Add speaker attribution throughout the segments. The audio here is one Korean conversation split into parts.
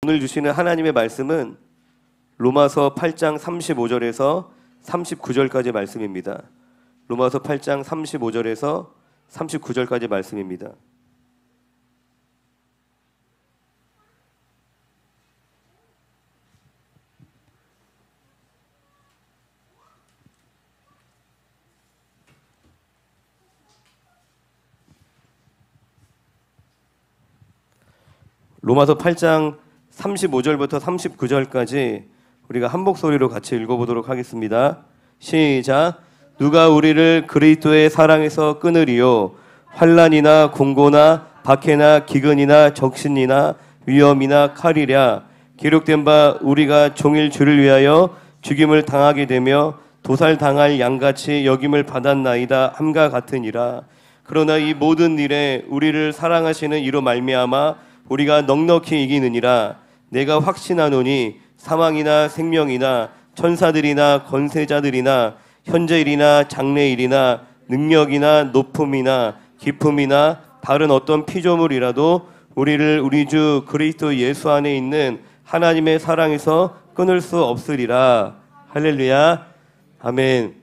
Speaker 1: 오늘 주시는 하나님의 말씀은 로마서 8장 35절에서 39절까지 말씀입니다. 로마서 8장 35절에서 39절까지 말씀입니다. 로마서 8장 35절부터 39절까지 우리가 한 목소리로 같이 읽어보도록 하겠습니다. 시작. 누가 우리를 그리스도의 사랑에서 끊으리요? 환난이나 공고나 박해나 기근이나 적신이나 위험이나 칼이랴. 기록된 바 우리가 종일 주를 위하여 죽임을 당하게 되며 도살당할 양같이 여김을 받았나이다 함과 같으니라. 그러나 이 모든 일에 우리를 사랑하시는 이로 말미암아 우리가 넉넉히 이기느니라. 내가 확신하노니 사망이나 생명이나 천사들이나 권세자들이나 현재일이나 장래일이나 능력이나 높음이나 깊음이나 다른 어떤 피조물이라도 우리를 우리 주 그리스도 예수 안에 있는 하나님의 사랑에서 끊을 수 없으리라. 할렐루야. 아멘.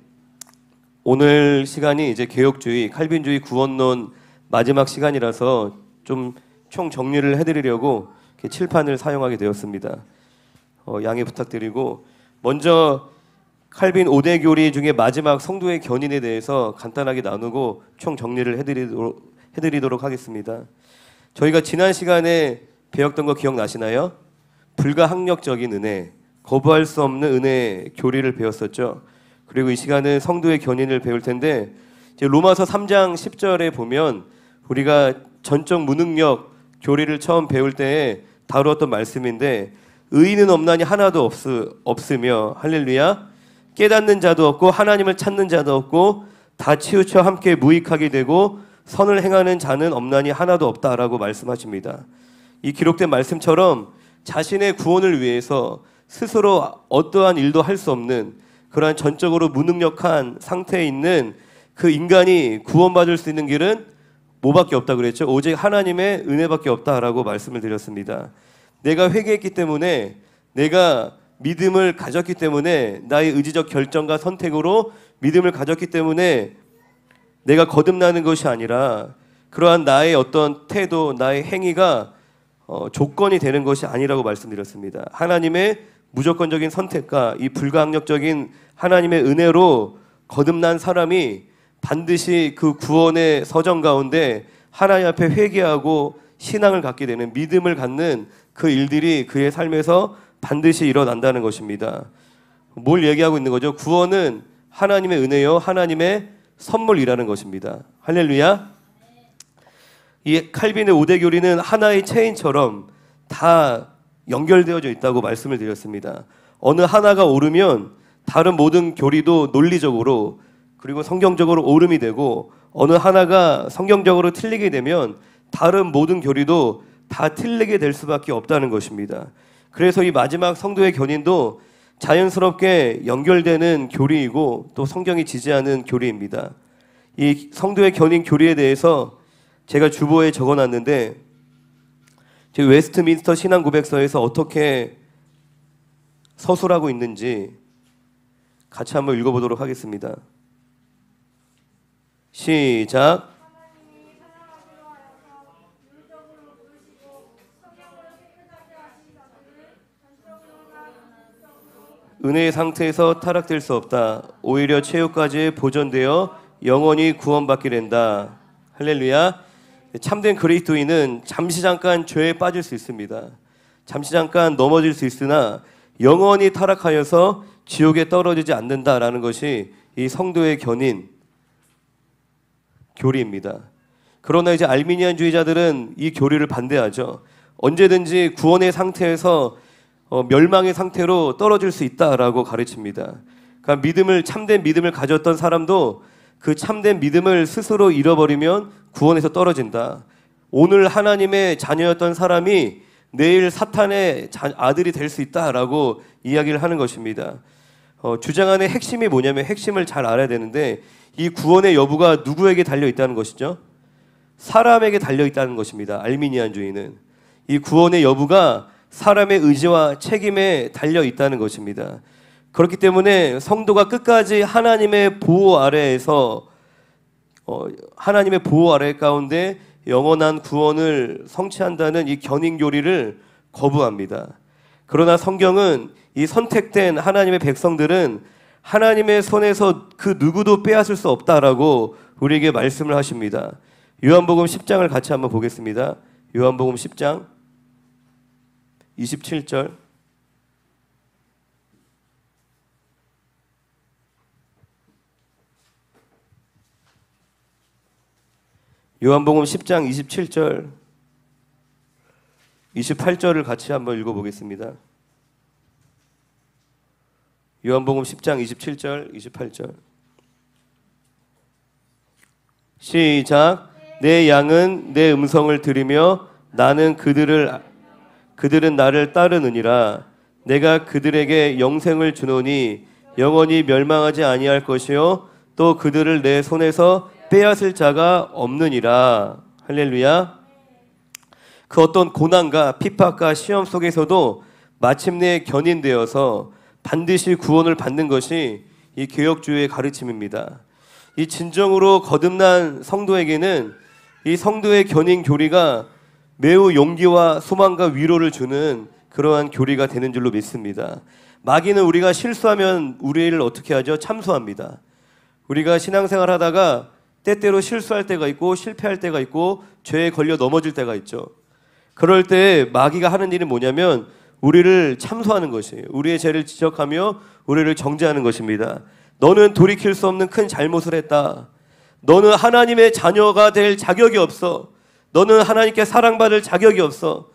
Speaker 1: 오늘 시간이 이제 개혁주의, 칼빈주의 구원론 마지막 시간이라서 좀 총 정리를 해드리려고 이렇게 칠판을 사용하게 되었습니다. 양해 부탁드리고, 먼저 칼빈 5대 교리 중에 마지막 성도의 견인에 대해서 간단하게 나누고 총 정리를 해드리도록 하겠습니다. 저희가 지난 시간에 배웠던 거 기억나시나요? 불가항력적인 은혜, 거부할 수 없는 은혜 교리를 배웠었죠. 그리고 이 시간은 성도의 견인을 배울 텐데, 이제 로마서 3장 10절에 보면 우리가 전적 무능력 교리를 처음 배울 때에 다루었던 말씀인데, 의인은 없나니 하나도 없으며 할렐루야. 깨닫는 자도 없고 하나님을 찾는 자도 없고 다 치우쳐 함께 무익하게 되고 선을 행하는 자는 없나니 하나도 없다라고 말씀하십니다. 이 기록된 말씀처럼 자신의 구원을 위해서 스스로 어떠한 일도 할 수 없는 그러한 전적으로 무능력한 상태에 있는 그 인간이 구원받을 수 있는 길은 뭐밖에 없다 그랬죠? 오직 하나님의 은혜밖에 없다라고 말씀을 드렸습니다. 내가 회개했기 때문에, 내가 믿음을 가졌기 때문에, 나의 의지적 결정과 선택으로 믿음을 가졌기 때문에 내가 거듭나는 것이 아니라, 그러한 나의 어떤 태도, 나의 행위가 조건이 되는 것이 아니라고 말씀드렸습니다. 하나님의 무조건적인 선택과 이 불가항력적인 하나님의 은혜로 거듭난 사람이 반드시 그 구원의 서정 가운데 하나님 앞에 회개하고 신앙을 갖게 되는, 믿음을 갖는 그 일들이 그의 삶에서 반드시 일어난다는 것입니다. 뭘 얘기하고 있는 거죠? 구원은 하나님의 은혜요, 하나님의 선물이라는 것입니다. 할렐루야. 이 칼빈의 5대 교리는 하나의 체인처럼 다 연결되어져 있다고 말씀을 드렸습니다. 어느 하나가 오르면 다른 모든 교리도 논리적으로 그리고 성경적으로 오름이 되고, 어느 하나가 성경적으로 틀리게 되면 다른 모든 교리도 다 틀리게 될 수밖에 없다는 것입니다. 그래서 이 마지막 성도의 견인도 자연스럽게 연결되는 교리이고 또 성경이 지지하는 교리입니다. 이 성도의 견인 교리에 대해서 제가 주보에 적어놨는데, 웨스트민스터 신앙고백서에서 어떻게 서술하고 있는지 같이 한번 읽어보도록 하겠습니다. 시작. 은혜의 상태에서 타락될 수 없다. 오히려 최후까지 보존되어 영원히 구원받게 된다. 할렐루야. 참된 그리스도인은 잠시 잠깐 죄에 빠질 수 있습니다. 잠시 잠깐 넘어질 수 있으나 영원히 타락하여서 지옥에 떨어지지 않는다라는 것이 이 성도의 견인 교리입니다. 그러나 이제 알미니안주의자들은 이 교리를 반대하죠. 언제든지 구원의 상태에서 멸망의 상태로 떨어질 수 있다라고 가르칩니다. 그러니까 참된 믿음을 가졌던 사람도 그 참된 믿음을 스스로 잃어버리면 구원에서 떨어진다. 오늘 하나님의 자녀였던 사람이 내일 사탄의 아들이 될 수 있다라고 이야기를 하는 것입니다. 주장하는 핵심이 뭐냐면, 핵심을 잘 알아야 되는데, 이 구원의 여부가 누구에게 달려있다는 것이죠? 사람에게 달려있다는 것입니다. 알미니안주의는 이 구원의 여부가 사람의 의지와 책임에 달려 있다는 것입니다. 그렇기 때문에 성도가 끝까지 하나님의 보호 아래에서 하나님의 보호 아래 가운데 영원한 구원을 성취한다는 이 견인교리를 거부합니다. 그러나 성경은 이 선택된 하나님의 백성들은 하나님의 손에서 그 누구도 빼앗을 수 없다라고 우리에게 말씀을 하십니다. 요한복음 10장을 같이 한번 보겠습니다. 요한복음 10장 27절. 요한복음 10장 27절 28절을 같이 한번 읽어보겠습니다. 요한복음 10장 27절 28절 시작. 내 양은 내 음성을 들으며 나는 그들은 나를 따르느니라. 내가 그들에게 영생을 주노니 영원히 멸망하지 아니할 것이요 또 그들을 내 손에서 빼앗을 자가 없느니라. 할렐루야. 그 어떤 고난과 핍박과 시험 속에서도 마침내 견인되어서 반드시 구원을 받는 것이 이 개혁주의의 가르침입니다. 이 진정으로 거듭난 성도에게는 이 성도의 견인 교리가 매우 용기와 소망과 위로를 주는 그러한 교리가 되는 줄로 믿습니다. 마귀는 우리가 실수하면 우리를 어떻게 하죠? 참소합니다. 우리가 신앙생활 하다가 때때로 실수할 때가 있고 실패할 때가 있고 죄에 걸려 넘어질 때가 있죠. 그럴 때 마귀가 하는 일이 뭐냐면 우리를 참소하는 것이에요. 우리의 죄를 지적하며 우리를 정죄하는 것입니다. 너는 돌이킬 수 없는 큰 잘못을 했다. 너는 하나님의 자녀가 될 자격이 없어. 너는 하나님께 사랑받을 자격이 없어.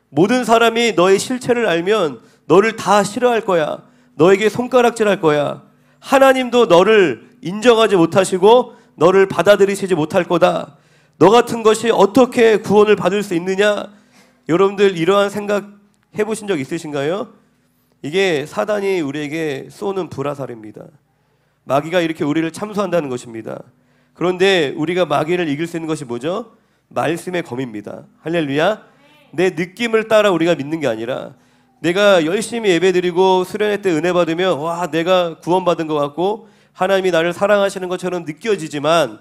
Speaker 1: 모든 사람이 너의 실체를 알면 너를 다 싫어할 거야. 너에게 손가락질할 거야. 하나님도 너를 인정하지 못하시고 너를 받아들이시지 못할 거다. 너 같은 것이 어떻게 구원을 받을 수 있느냐? 여러분들 이러한 생각 해보신 적 있으신가요? 이게 사단이 우리에게 쏘는 불화살입니다. 마귀가 이렇게 우리를 참소한다는 것입니다. 그런데 우리가 마귀를 이길 수 있는 것이 뭐죠? 말씀의 검입니다. 할렐루야. 내 느낌을 따라 우리가 믿는 게 아니라 내가 열심히 예배드리고 수련회 때 은혜 받으면 와 내가 구원받은 것 같고 하나님이 나를 사랑하시는 것처럼 느껴지지만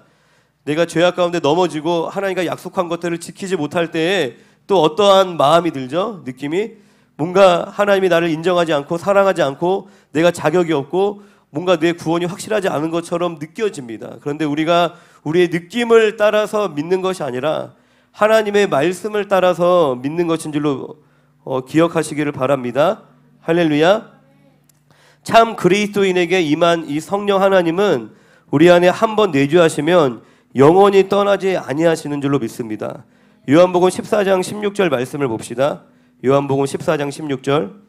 Speaker 1: 내가 죄악 가운데 넘어지고 하나님과 약속한 것들을 지키지 못할 때에 또 어떠한 마음이 들죠? 느낌이 뭔가 하나님이 나를 인정하지 않고 사랑하지 않고 내가 자격이 없고 뭔가 내 구원이 확실하지 않은 것처럼 느껴집니다. 그런데 우리가 우리의 느낌을 따라서 믿는 것이 아니라 하나님의 말씀을 따라서 믿는 것인 줄로 기억하시기를 바랍니다. 할렐루야. 참 그리스도인에게 임한 이 성령 하나님은 우리 안에 한번 내주하시면 영원히 떠나지 아니하시는 줄로 믿습니다. 요한복음 14장 16절 말씀을 봅시다. 요한복음 14장 16절.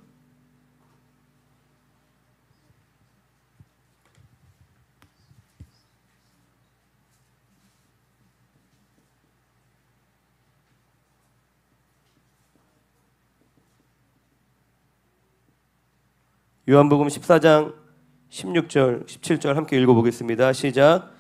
Speaker 1: 요한복음 14장 16절, 17절 함께 읽어보겠습니다. 시작.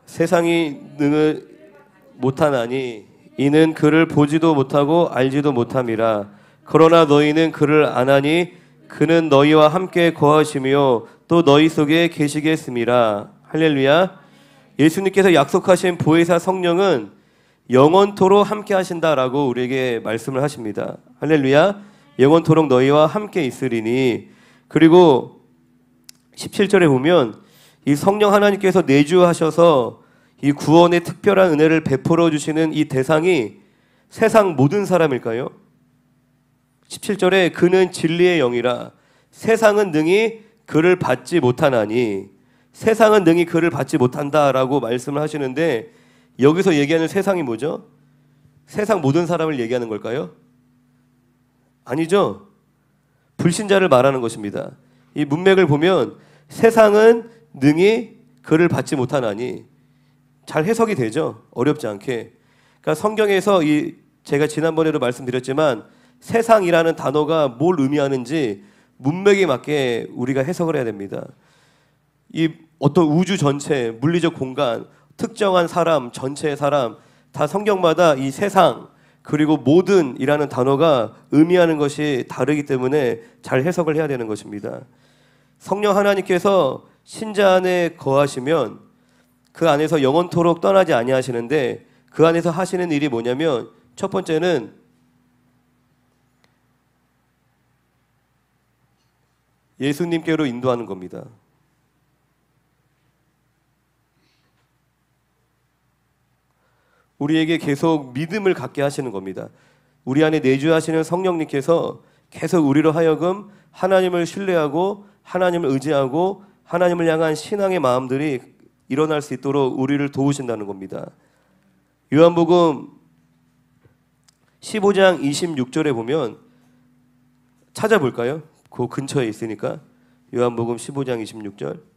Speaker 1: 세상이 능을 못하나니 이는 그를 보지도 못하고 알지도 못함이라. 그러나 너희는 그를 아나니 그는 너희와 함께 거하시며 또 너희 속에 계시겠음이라. 할렐루야. 예수님께서 약속하신 보혜사 성령은 영원토록 함께 하신다라고 우리에게 말씀을 하십니다. 할렐루야. 영원토록 너희와 함께 있으리니. 그리고 17절에 보면 이 성령 하나님께서 내주하셔서 이 구원의 특별한 은혜를 베풀어 주시는 이 대상이 세상 모든 사람일까요? 17절에 그는 진리의 영이라 세상은 능히 그를 받지 못하나니. 세상은 능히 그를 받지 못한다라고 말씀을 하시는데 여기서 얘기하는 세상이 뭐죠? 세상 모든 사람을 얘기하는 걸까요? 아니죠. 불신자를 말하는 것입니다. 이 문맥을 보면 세상은 능히 그를 받지 못하나니 잘 해석이 되죠. 어렵지 않게. 그러니까 성경에서 제가 지난번에도 말씀드렸지만 세상이라는 단어가 뭘 의미하는지 문맥에 맞게 우리가 해석을 해야 됩니다. 이 어떤 우주 전체, 물리적 공간, 특정한 사람, 전체의 사람 다 성경마다 이 세상 그리고 모든이라는 단어가 의미하는 것이 다르기 때문에 잘 해석을 해야 되는 것입니다. 성령 하나님께서 신자 안에 거하시면 그 안에서 영원토록 떠나지 아니하시는데 그 안에서 하시는 일이 뭐냐면 첫 번째는 예수님께로 인도하는 겁니다. 우리에게 계속 믿음을 갖게 하시는 겁니다. 우리 안에 내주하시는 성령님께서 계속 우리로 하여금 하나님을 신뢰하고 하나님을 의지하고 하나님을 향한 신앙의 마음들이 일어날 수 있도록 우리를 도우신다는 겁니다. 요한복음 15장 26절에 보면 찾아볼까요? 그 근처에 있으니까 요한복음 15장 26절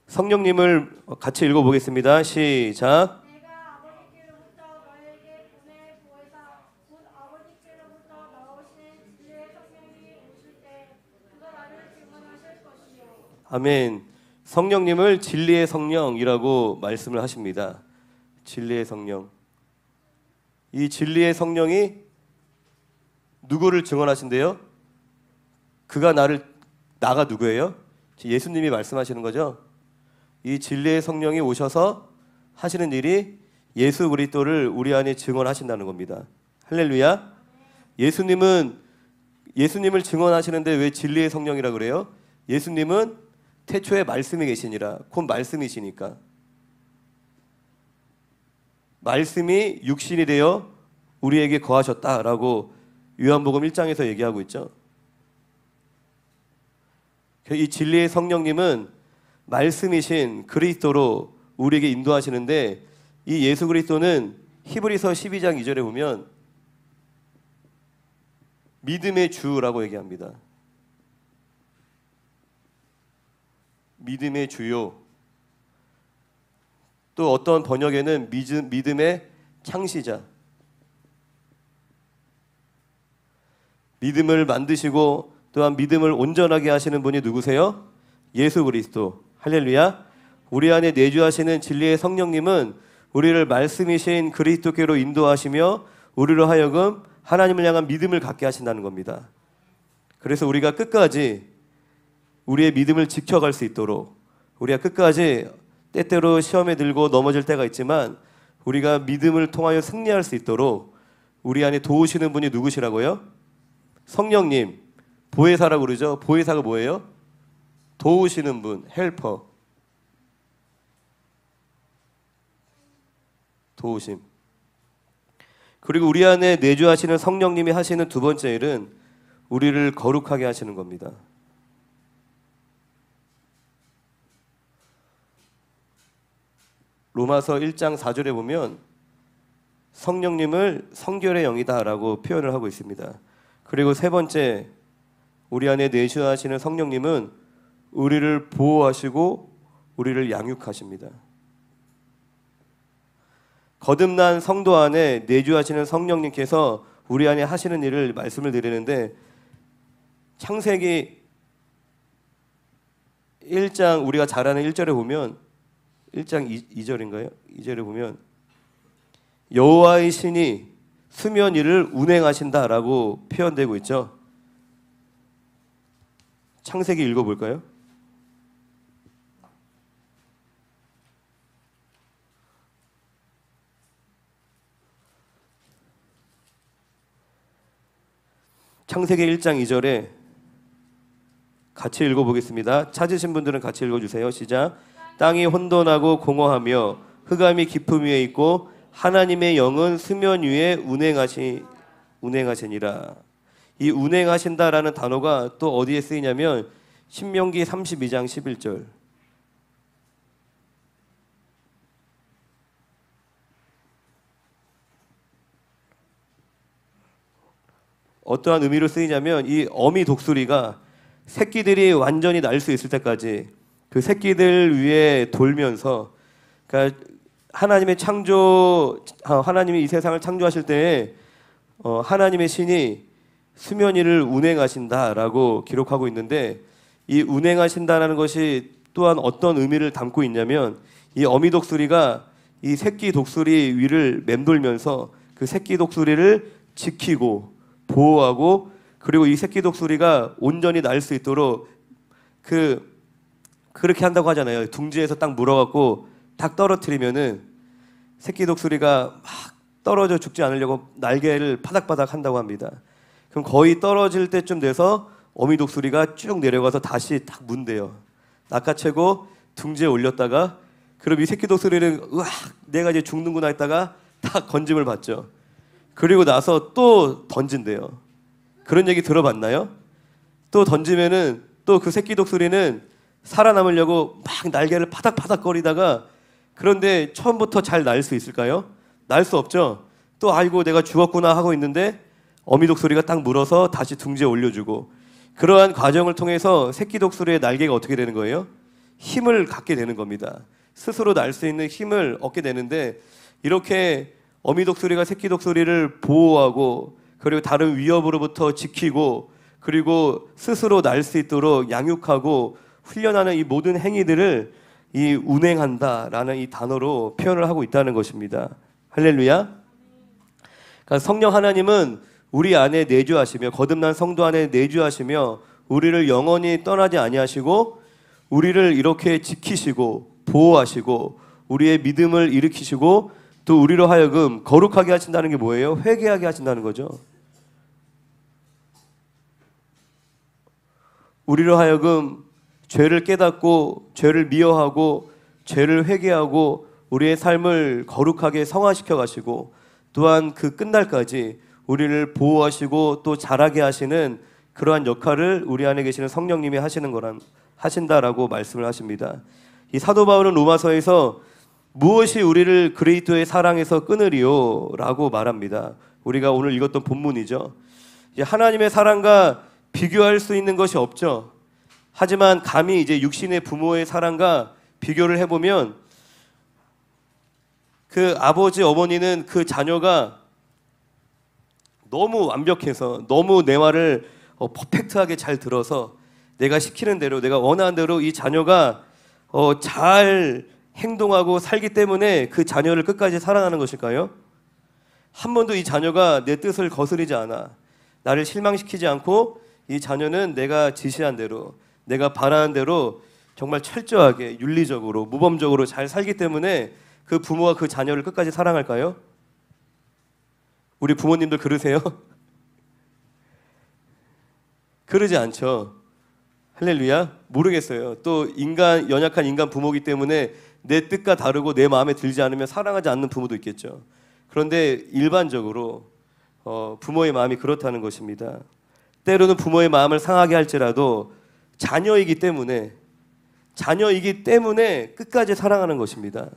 Speaker 1: 성령님을 같이 읽어보겠습니다. 시작.
Speaker 2: 내가 아버지께로부터 너에게 보낼 보혜사 곧 아버지께로부터 나오시는 진리의 성령이 오실 때 그가 나를 증언하실 것이요.
Speaker 1: 아멘. 성령님을 진리의 성령이라고 말씀을 하십니다. 진리의 성령. 이 진리의 성령이 누구를 증언하신대요? 나가 누구예요? 예수님이 말씀하시는 거죠? 이 진리의 성령이 오셔서 하시는 일이 예수 그리스도를 우리 안에 증언하신다는 겁니다. 할렐루야. 예수님을 증언하시는데 왜 진리의 성령이라 그래요? 예수님은 태초에 말씀이 계시니라. 곧 말씀이시니까. 말씀이 육신이 되어 우리에게 거하셨다라고 요한복음 1장에서 얘기하고 있죠. 이 진리의 성령님은 말씀이신 그리스도로 우리에게 인도하시는데 이 예수 그리스도는 히브리서 12장 2절에 보면 믿음의 주라고 얘기합니다. 믿음의 주요. 또 어떤 번역에는 믿음의 창시자. 믿음을 만드시고 또한 믿음을 온전하게 하시는 분이 누구세요? 예수 그리스도. 할렐루야. 우리 안에 내주하시는 진리의 성령님은 우리를 말씀이신 그리스도께로 인도하시며 우리로 하여금 하나님을 향한 믿음을 갖게 하신다는 겁니다. 그래서 우리가 끝까지 우리의 믿음을 지켜갈 수 있도록 우리가 끝까지 때때로 시험에 들고 넘어질 때가 있지만 우리가 믿음을 통하여 승리할 수 있도록 우리 안에 도우시는 분이 누구시라고요? 성령님. 보혜사라고 그러죠. 보혜사가 뭐예요? 도우시는 분, 헬퍼. 도우심. 그리고 우리 안에 내주하시는 성령님이 하시는 두 번째 일은 우리를 거룩하게 하시는 겁니다. 로마서 1장 4절에 보면 성령님을 성결의 영이다라고 표현을 하고 있습니다. 그리고 세 번째, 우리 안에 내주하시는 성령님은 우리를 보호하시고 우리를 양육하십니다. 거듭난 성도 안에 내주하시는 성령님께서 우리 안에 하시는 일을 말씀을 드리는데 창세기 1장 우리가 잘 아는 1절에 보면 1장 2절인가요? 2절에 보면 여호와의 신이 수면 위를 운행하신다라고 표현되고 있죠. 창세기 읽어볼까요? 창세기 1장 2절에 같이 읽어보겠습니다. 찾으신 분들은 같이 읽어주세요. 시작. 땅이 혼돈하고 공허하며 흑암이 깊음 위에 있고 하나님의 영은 수면 위에 운행하시니라. 이 운행하신다라는 단어가 또 어디에 쓰이냐면 신명기 32장 11절. 어떠한 의미로 쓰이냐면 이 어미 독수리가 새끼들이 완전히 날 수 있을 때까지 그 새끼들 위에 돌면서, 그러니까 하나님이 이 세상을 창조하실 때 하나님의 신이 수면 위를 운행하신다라고 기록하고 있는데, 이 운행하신다라는 것이 또한 어떤 의미를 담고 있냐면, 이 어미 독수리가 이 새끼 독수리 위를 맴돌면서 그 새끼 독수리를 지키고 보호하고, 그리고 이 새끼 독수리가 온전히 날 수 있도록 그렇게 한다고 하잖아요. 둥지에서 딱 물어갖고 딱 떨어뜨리면은 새끼 독수리가 막 떨어져 죽지 않으려고 날개를 파닥파닥 한다고 합니다. 그럼 거의 떨어질 때쯤 돼서 어미 독수리가 쭉 내려가서 다시 딱 문대요. 낚아채고 둥지에 올렸다가, 그럼 이 새끼 독수리는 으악 내가 이제 죽는구나 했다가 딱 건짐을 받죠. 그리고 나서 또 던진대요. 그런 얘기 들어봤나요? 또 던지면은 또 그 새끼 독수리는 살아남으려고 막 날개를 파닥파닥 거리다가, 그런데 처음부터 잘 날 수 있을까요? 날 수 없죠. 또 아이고 내가 죽었구나 하고 있는데 어미 독수리가 딱 물어서 다시 둥지에 올려주고, 그러한 과정을 통해서 새끼 독수리의 날개가 어떻게 되는 거예요? 힘을 갖게 되는 겁니다. 스스로 날 수 있는 힘을 얻게 되는데, 이렇게 어미 독수리가 새끼 독수리를 보호하고, 그리고 다른 위협으로부터 지키고, 그리고 스스로 날 수 있도록 양육하고 훈련하는 이 모든 행위들을 이 운행한다라는 이 단어로 표현을 하고 있다는 것입니다. 할렐루야. 그러니까 성령 하나님은 우리 안에 내주하시며, 거듭난 성도 안에 내주하시며, 우리를 영원히 떠나지 아니하시고 우리를 이렇게 지키시고 보호하시고 우리의 믿음을 일으키시고, 또 우리로 하여금 거룩하게 하신다는 게 뭐예요? 회개하게 하신다는 거죠. 우리로 하여금 죄를 깨닫고 죄를 미워하고 죄를 회개하고 우리의 삶을 거룩하게 성화시켜 가시고, 또한 그 끝날까지 우리를 보호하시고 또 자라게 하시는 그러한 역할을 우리 안에 계시는 성령님이 하신다라고 말씀을 하십니다. 이 사도 바울은 로마서에서 무엇이 우리를 그리스도의 사랑에서 끊으리요? 라고 말합니다. 우리가 오늘 읽었던 본문이죠. 하나님의 사랑과 비교할 수 있는 것이 없죠. 하지만 감히 이제 육신의 부모의 사랑과 비교를 해보면, 그 아버지 어머니는 그 자녀가 너무 완벽해서, 너무 내 말을 퍼펙트하게 잘 들어서 내가 시키는 대로, 내가 원하는 대로 이 자녀가 잘 행동하고 살기 때문에 그 자녀를 끝까지 사랑하는 것일까요? 한 번도 이 자녀가 내 뜻을 거스르지 않아, 나를 실망시키지 않고, 이 자녀는 내가 지시한 대로, 내가 바라는 대로 정말 철저하게 윤리적으로 모범적으로 잘 살기 때문에 그 부모가 그 자녀를 끝까지 사랑할까요? 우리 부모님들 그러세요? 그러지 않죠. 할렐루야. 모르겠어요. 또 연약한 인간 부모기 때문에 내 뜻과 다르고 내 마음에 들지 않으면 사랑하지 않는 부모도 있겠죠. 그런데 일반적으로 부모의 마음이 그렇다는 것입니다. 때로는 부모의 마음을 상하게 할지라도 자녀이기 때문에 끝까지 사랑하는 것입니다.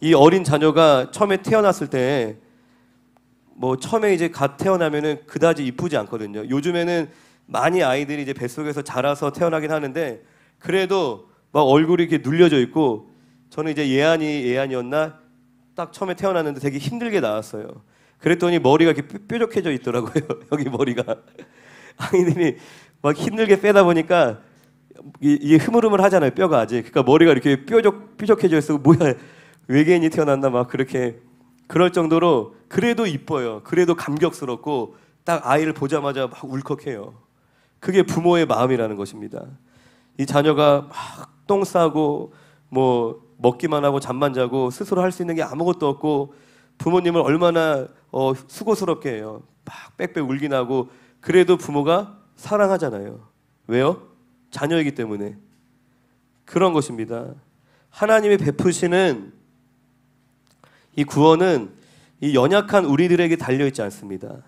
Speaker 1: 이 어린 자녀가 처음에 태어났을 때, 처음에 이제 갓 태어나면은 그다지 이쁘지 않거든요. 요즘에는 많이 아이들이 이제 뱃속에서 자라서 태어나긴 하는데, 그래도 막 얼굴이 이렇게 눌려져 있고, 저는 이제 예안이었나 딱 처음에 태어났는데 되게 힘들게 나왔어요. 그랬더니 머리가 이렇게 뾰족해져 있더라고요. 여기 머리가. 아이들이 막 힘들게 빼다 보니까 이게 흐물흐물 하잖아요, 뼈가 아직. 그러니까 머리가 이렇게 뾰족해져 있어. 뭐야, 외계인이 태어났나 막 그렇게, 그럴 정도로. 그래도 이뻐요. 그래도 감격스럽고 딱 아이를 보자마자 막 울컥해요. 그게 부모의 마음이라는 것입니다. 이 자녀가 막 똥 싸고 먹기만 하고 잠만 자고 스스로 할 수 있는 게 아무것도 없고, 부모님을 얼마나 수고스럽게 해요. 막 빽빽 울긴 하고. 그래도 부모가 사랑하잖아요. 왜요? 자녀이기 때문에. 그런 것입니다. 하나님이 베푸시는 이 구원은 이 연약한 우리들에게 달려있지 않습니다.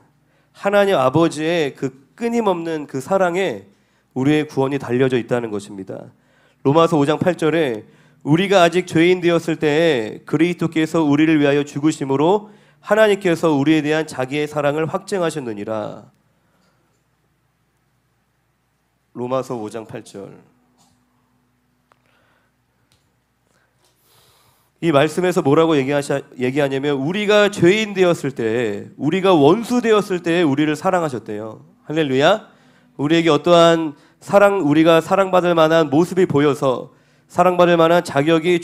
Speaker 1: 하나님 아버지의 그 끊임없는 그 사랑에 우리의 구원이 달려져 있다는 것입니다. 로마서 5장 8절에 우리가 아직 죄인 되었을 때에 그리스도께서 우리를 위하여 죽으심으로 하나님께서 우리에 대한 자기의 사랑을 확증하셨느니라. 로마서 5장 8절. 이 말씀에서 뭐라고 얘기하냐면 우리가 죄인 되었을 때, 우리가 원수 되었을 때 우리를 사랑하셨대요. 할렐루야. 우리에게 어떠한 우리가 사랑받을 만한 모습이 보여서 사랑받을 만한 자격이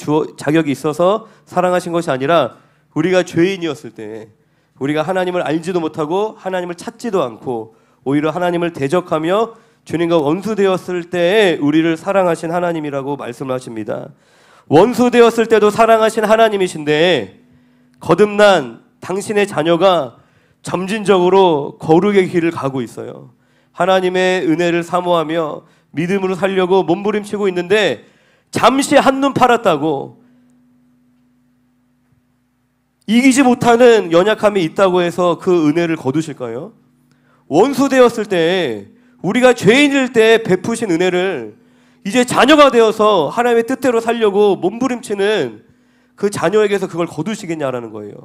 Speaker 1: 있어서 사랑하신 것이 아니라 우리가 죄인이었을 때, 우리가 하나님을 알지도 못하고 하나님을 찾지도 않고 오히려 하나님을 대적하며 주님과 원수 되었을 때에 우리를 사랑하신 하나님이라고 말씀을 하십니다. 원수 되었을 때도 사랑하신 하나님이신데 거듭난 당신의 자녀가 점진적으로 거룩의 길을 가고 있어요. 하나님의 은혜를 사모하며 믿음으로 살려고 몸부림치고 있는데 잠시 한눈 팔았다고, 이기지 못하는 연약함이 있다고 해서 그 은혜를 거두실까요? 원수 되었을 때, 우리가 죄인일 때 베푸신 은혜를 이제 자녀가 되어서 하나님의 뜻대로 살려고 몸부림치는 그 자녀에게서 그걸 거두시겠냐라는 거예요.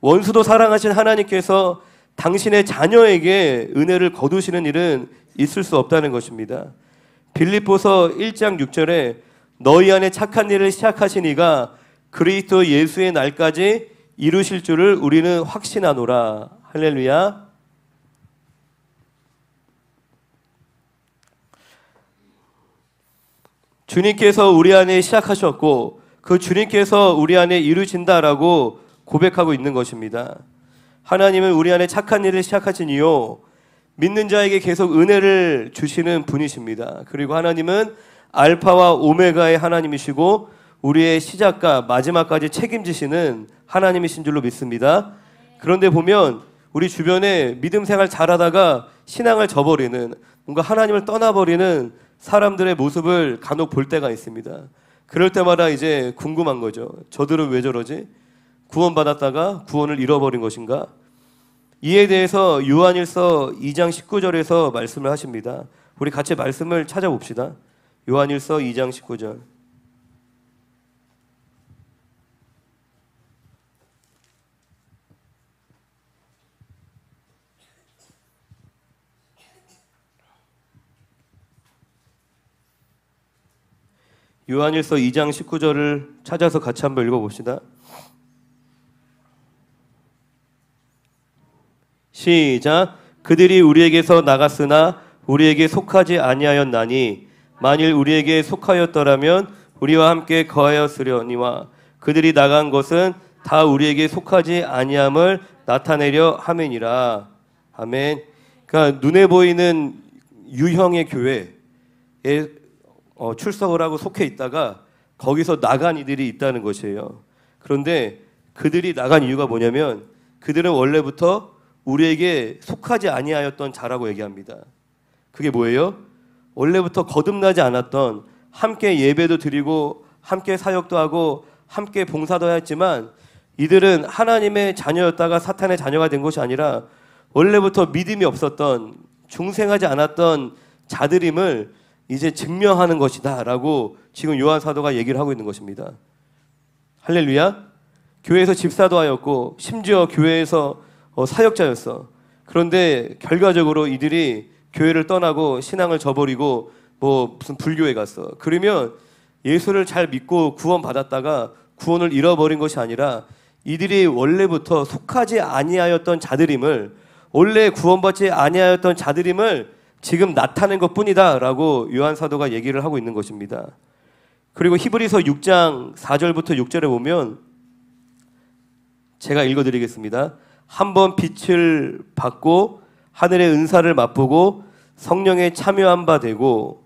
Speaker 1: 원수도 사랑하신 하나님께서 당신의 자녀에게 은혜를 거두시는 일은 있을 수 없다는 것입니다. 빌립보서 1장 6절에 너희 안에 착한 일을 시작하신 이가 그리스도 예수의 날까지 이루실 줄을 우리는 확신하노라. 할렐루야. 주님께서 우리 안에 시작하셨고 그 주님께서 우리 안에 이루신다라고 고백하고 있는 것입니다. 하나님은 우리 안에 착한 일을 시작하신 이유, 믿는 자에게 계속 은혜를 주시는 분이십니다. 그리고 하나님은 알파와 오메가의 하나님이시고 우리의 시작과 마지막까지 책임지시는 하나님이신 줄로 믿습니다. 그런데 보면 우리 주변에 믿음 생활 잘하다가 신앙을 저버리는, 뭔가 하나님을 떠나버리는 사람들의 모습을 간혹 볼 때가 있습니다. 그럴 때마다 이제 궁금한 거죠. 저들은 왜 저러지? 구원받았다가 구원을 잃어버린 것인가? 이에 대해서 요한일서 2장 19절에서 말씀을 하십니다. 우리 같이 말씀을 찾아봅시다. 요한일서 2장 19절. 요한일서 2장 19절을 찾아서 같이 한번 읽어봅시다. 시작. 그들이 우리에게서 나갔으나 우리에게 속하지 아니하였나니 만일 우리에게 속하였더라면 우리와 함께 거하였으려니와 그들이 나간 것은 다 우리에게 속하지 아니함을 나타내려 함이니라. 아멘. 그러니까 눈에 보이는 유형의 교회에 출석을 하고 속해 있다가 거기서 나간 이들이 있다는 것이에요. 그런데 그들이 나간 이유가 뭐냐면 그들은 원래부터 우리에게 속하지 아니하였던 자라고 얘기합니다. 그게 뭐예요? 원래부터 거듭나지 않았던, 함께 예배도 드리고 함께 사역도 하고 함께 봉사도 했지만 이들은 하나님의 자녀였다가 사탄의 자녀가 된 것이 아니라 원래부터 믿음이 없었던, 중생하지 않았던 자들임을 이제 증명하는 것이다 라고 지금 요한 사도가 얘기를 하고 있는 것입니다. 할렐루야. 교회에서 집사도 하였고 심지어 교회에서 사역자였어. 그런데 결과적으로 이들이 교회를 떠나고 신앙을 저버리고 무슨 불교에 갔어. 그러면 예수를 잘 믿고 구원받았다가 구원을 잃어버린 것이 아니라 이들이 원래부터 속하지 아니하였던 자들임을, 원래 구원받지 아니하였던 자들임을 지금 나타낸 것뿐이다 라고 요한 사도가 얘기를 하고 있는 것입니다. 그리고 히브리서 6장 4절부터 6절에 보면 제가 읽어드리겠습니다. 한번 빛을 받고 하늘의 은사를 맛보고 성령에 참여한 바 되고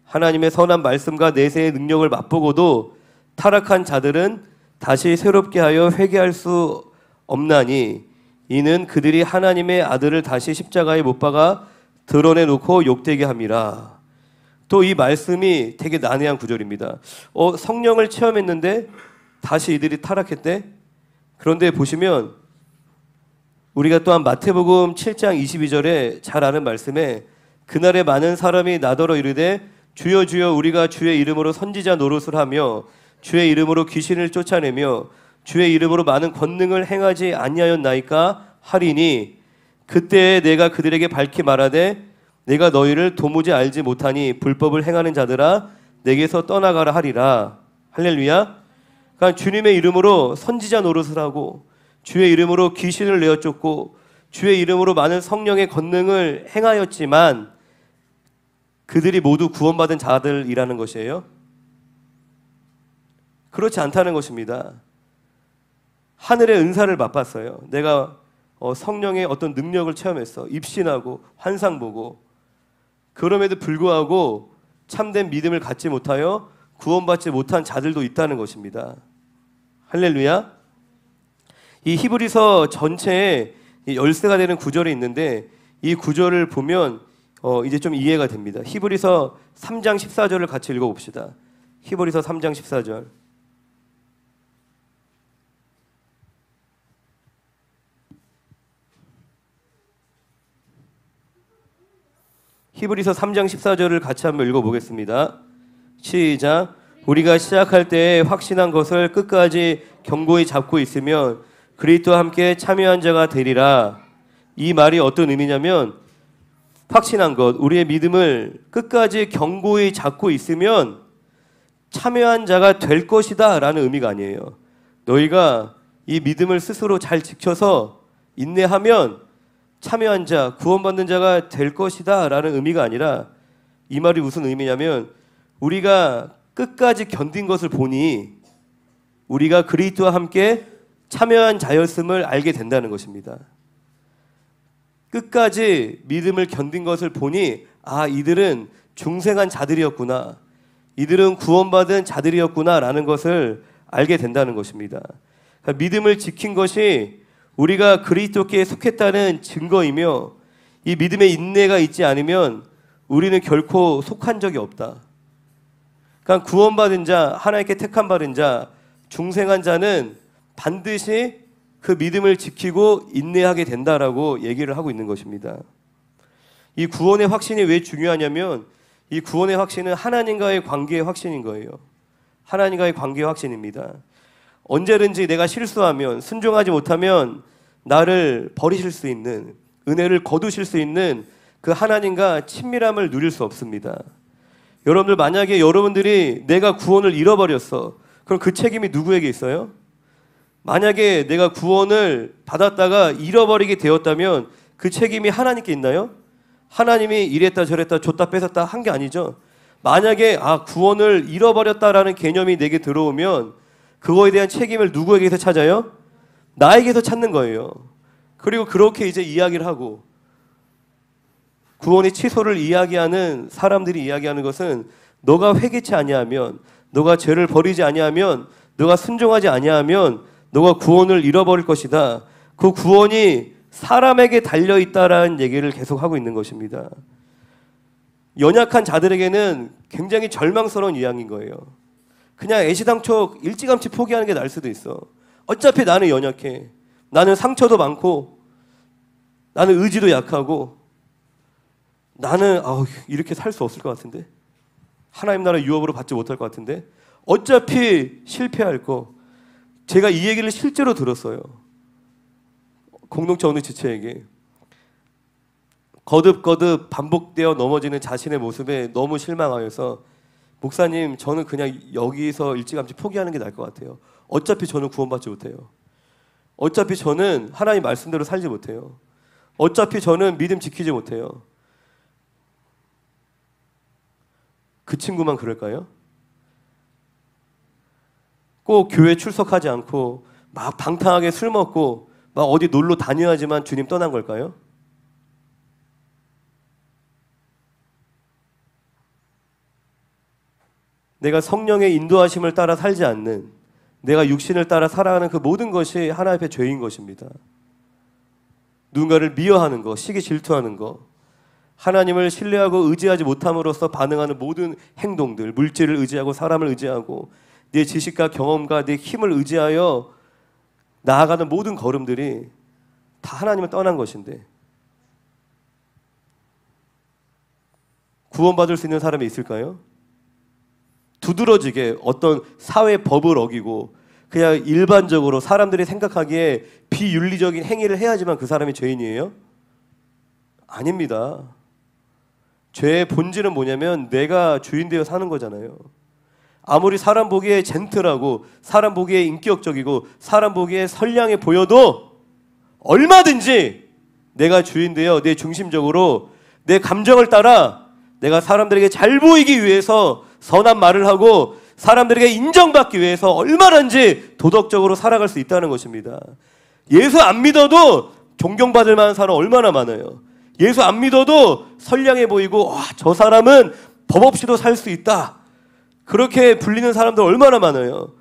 Speaker 1: 하나님의 선한 말씀과 내세의 능력을 맛보고도 타락한 자들은 다시 새롭게 하여 회개할 수 없나니 이는 그들이 하나님의 아들을 다시 십자가에 못 박아 드러내놓고 욕되게 함이라. 또 이 말씀이 되게 난해한 구절입니다. 성령을 체험했는데 다시 이들이 타락했대? 그런데 보시면 우리가 또한 마태복음 7장 22절에 잘 아는 말씀에 그날에 많은 사람이 나더러 이르되 주여 주여 우리가 주의 이름으로 선지자 노릇을 하며 주의 이름으로 귀신을 쫓아내며 주의 이름으로 많은 권능을 행하지 아니하였나이까 하리니 그때에 내가 그들에게 밝히 말하되 내가 너희를 도무지 알지 못하니 불법을 행하는 자들아 내게서 떠나가라 하리라. 할렐루야. 그러니까 주님의 이름으로 선지자 노릇을 하고 주의 이름으로 귀신을 내어 쫓고 주의 이름으로 많은 성령의 권능을 행하였지만 그들이 모두 구원받은 자들이라는 것이에요? 그렇지 않다는 것입니다. 하늘의 은사를 맛봤어요. 내가 성령의 어떤 능력을 체험했어. 입신하고 환상 보고. 그럼에도 불구하고 참된 믿음을 갖지 못하여 구원받지 못한 자들도 있다는 것입니다. 할렐루야. 이 히브리서 전체에 13가 되는 구절이 있는데 이 구절을 보면 이제 좀 이해가 됩니다. 히브리서 3장 14절을 같이 읽어봅시다. 히브리서 3장 14절. 히브리서 3장 14절을 같이 한번 읽어보겠습니다. 시작. 우리가 시작할 때 확신한 것을 끝까지 견고히 잡고 있으면 그리스도와 함께 참여한 자가 되리라. 이 말이 어떤 의미냐면 확신한 것, 우리의 믿음을 끝까지 견고히 잡고 있으면 참여한 자가 될 것이다 라는 의미가 아니에요. 너희가 이 믿음을 스스로 잘 지켜서 인내하면 참여한 자, 구원받는 자가 될 것이다 라는 의미가 아니라 이 말이 무슨 의미냐면 우리가 끝까지 견딘 것을 보니 우리가 그리스도와 함께 참여한 자였음을 알게 된다는 것입니다. 끝까지 믿음을 견딘 것을 보니 아, 이들은 중생한 자들이었구나. 이들은 구원받은 자들이었구나 라는 것을 알게 된다는 것입니다. 그러니까 믿음을 지킨 것이 우리가 그리스도께 속했다는 증거이며 이 믿음의 인내가 있지 않으면 우리는 결코 속한 적이 없다. 그러니까 구원받은 자, 하나님께 택함 받은 자, 중생한 자는 반드시 그 믿음을 지키고 인내하게 된다라고 얘기를 하고 있는 것입니다. 이 구원의 확신이 왜 중요하냐면 이 구원의 확신은 하나님과의 관계의 확신인 거예요. 하나님과의 관계의 확신입니다. 언제든지 내가 실수하면 순종하지 못하면 나를 버리실 수 있는 은혜를 거두실 수 있는 그 하나님과 친밀함을 누릴 수 없습니다. 여러분들 만약에 여러분들이 내가 구원을 잃어버렸어. 그럼 그 책임이 누구에게 있어요? 만약에 내가 구원을 받았다가 잃어버리게 되었다면 그 책임이 하나님께 있나요? 하나님이 이랬다 저랬다 줬다 뺏었다 한 게 아니죠. 만약에 구원을 잃어버렸다라는 개념이 내게 들어오면 그거에 대한 책임을 누구에게서 찾아요? 나에게서 찾는 거예요. 그리고 그렇게 이제 이야기를 하고 구원의 취소를 이야기하는 사람들이 이야기하는 것은 너가 회개치 아니하면 너가 죄를 버리지 아니하면 너가 순종하지 아니하면 너가 구원을 잃어버릴 것이다. 그 구원이 사람에게 달려있다라는 얘기를 계속 하고 있는 것입니다. 연약한 자들에게는 굉장히 절망스러운 이야기인 거예요. 그냥 애시당초 일찌감치 포기하는 게 나을 수도 있어. 어차피 나는 연약해. 나는 상처도 많고 나는 의지도 약하고 나는 이렇게 살 수 없을 것 같은데 하나님 나라 유업으로 받지 못할 것 같은데 어차피 실패할 거. 제가 이 얘기를 실제로 들었어요. 공동체 어느 지체에게 거듭거듭 반복되어 넘어지는 자신의 모습에 너무 실망하여서 목사님 저는 그냥 여기서 일찌감치 포기하는 게 나을 것 같아요. 어차피 저는 구원받지 못해요. 어차피 저는 하나님 말씀대로 살지 못해요. 어차피 저는 믿음 지키지 못해요. 그 친구만 그럴까요? 꼭 교회 출석하지 않고 막 방탕하게 술 먹고 막 어디 놀러 다녀야지만 주님 떠난 걸까요? 내가 성령의 인도하심을 따라 살지 않는 내가 육신을 따라 살아가는 그 모든 것이 하나님 앞에 죄인 것입니다. 누군가를 미워하는 거, 시기 질투하는 거, 하나님을 신뢰하고 의지하지 못함으로써 반응하는 모든 행동들, 물질을 의지하고 사람을 의지하고 내 지식과 경험과 내 힘을 의지하여 나아가는 모든 걸음들이 다 하나님을 떠난 것인데 구원받을 수 있는 사람이 있을까요? 두드러지게 어떤 사회 법을 어기고 그냥 일반적으로 사람들이 생각하기에 비윤리적인 행위를 해야지만 그 사람이 죄인이에요? 아닙니다. 죄의 본질은 뭐냐면 내가 주인 되어 사는 거잖아요. 아무리 사람 보기에 젠틀하고 사람 보기에 인격적이고 사람 보기에 선량해 보여도 얼마든지 내가 주인되어 내 중심적으로 내 감정을 따라 내가 사람들에게 잘 보이기 위해서 선한 말을 하고 사람들에게 인정받기 위해서 얼마든지 도덕적으로 살아갈 수 있다는 것입니다. 예수 안 믿어도 존경받을 만한 사람 얼마나 많아요. 예수 안 믿어도 선량해 보이고 저 사람은 법 없이도 살 수 있다. 그렇게 불리는 사람들 얼마나 많아요.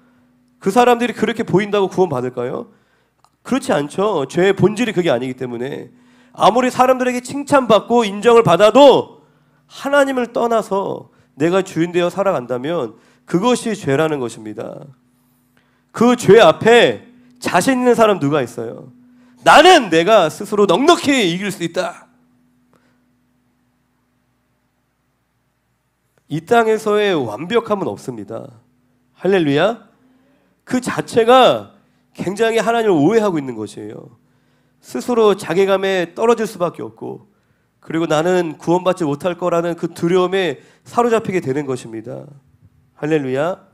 Speaker 1: 그 사람들이 그렇게 보인다고 구원받을까요? 그렇지 않죠. 죄의 본질이 그게 아니기 때문에 아무리 사람들에게 칭찬받고 인정을 받아도 하나님을 떠나서 내가 주인되어 살아간다면 그것이 죄라는 것입니다. 그 죄 앞에 자신 있는 사람 누가 있어요? 나는 내가 스스로 넉넉히 이길 수 있다. 이 땅에서의 완벽함은 없습니다. 할렐루야. 그 자체가 굉장히 하나님을 오해하고 있는 것이에요. 스스로 자괴감에 떨어질 수밖에 없고 그리고 나는 구원받지 못할 거라는 그 두려움에 사로잡히게 되는 것입니다. 할렐루야.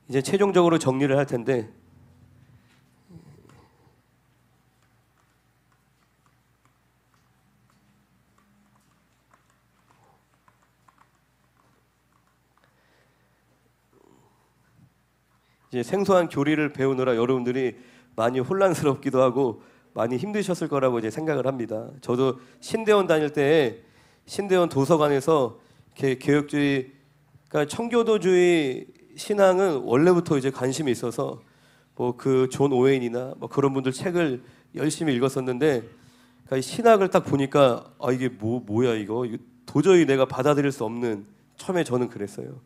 Speaker 1: 이제 최종적으로 정리를 할 텐데 이제 생소한 교리를 배우느라 여러분들이 많이 혼란스럽기도 하고 많이 힘드셨을 거라고 이제 생각을 합니다. 저도 신대원 다닐 때 신대원 도서관에서 개혁주의, 그러니까 청교도주의 신앙은 원래부터 이제 관심이 있어서 뭐 그 존 오웬이나 뭐 그런 분들 책을 열심히 읽었었는데 그러니까 신학을 딱 보니까 이게 뭐야 이거 도저히 내가 받아들일 수 없는, 처음에 저는 그랬어요.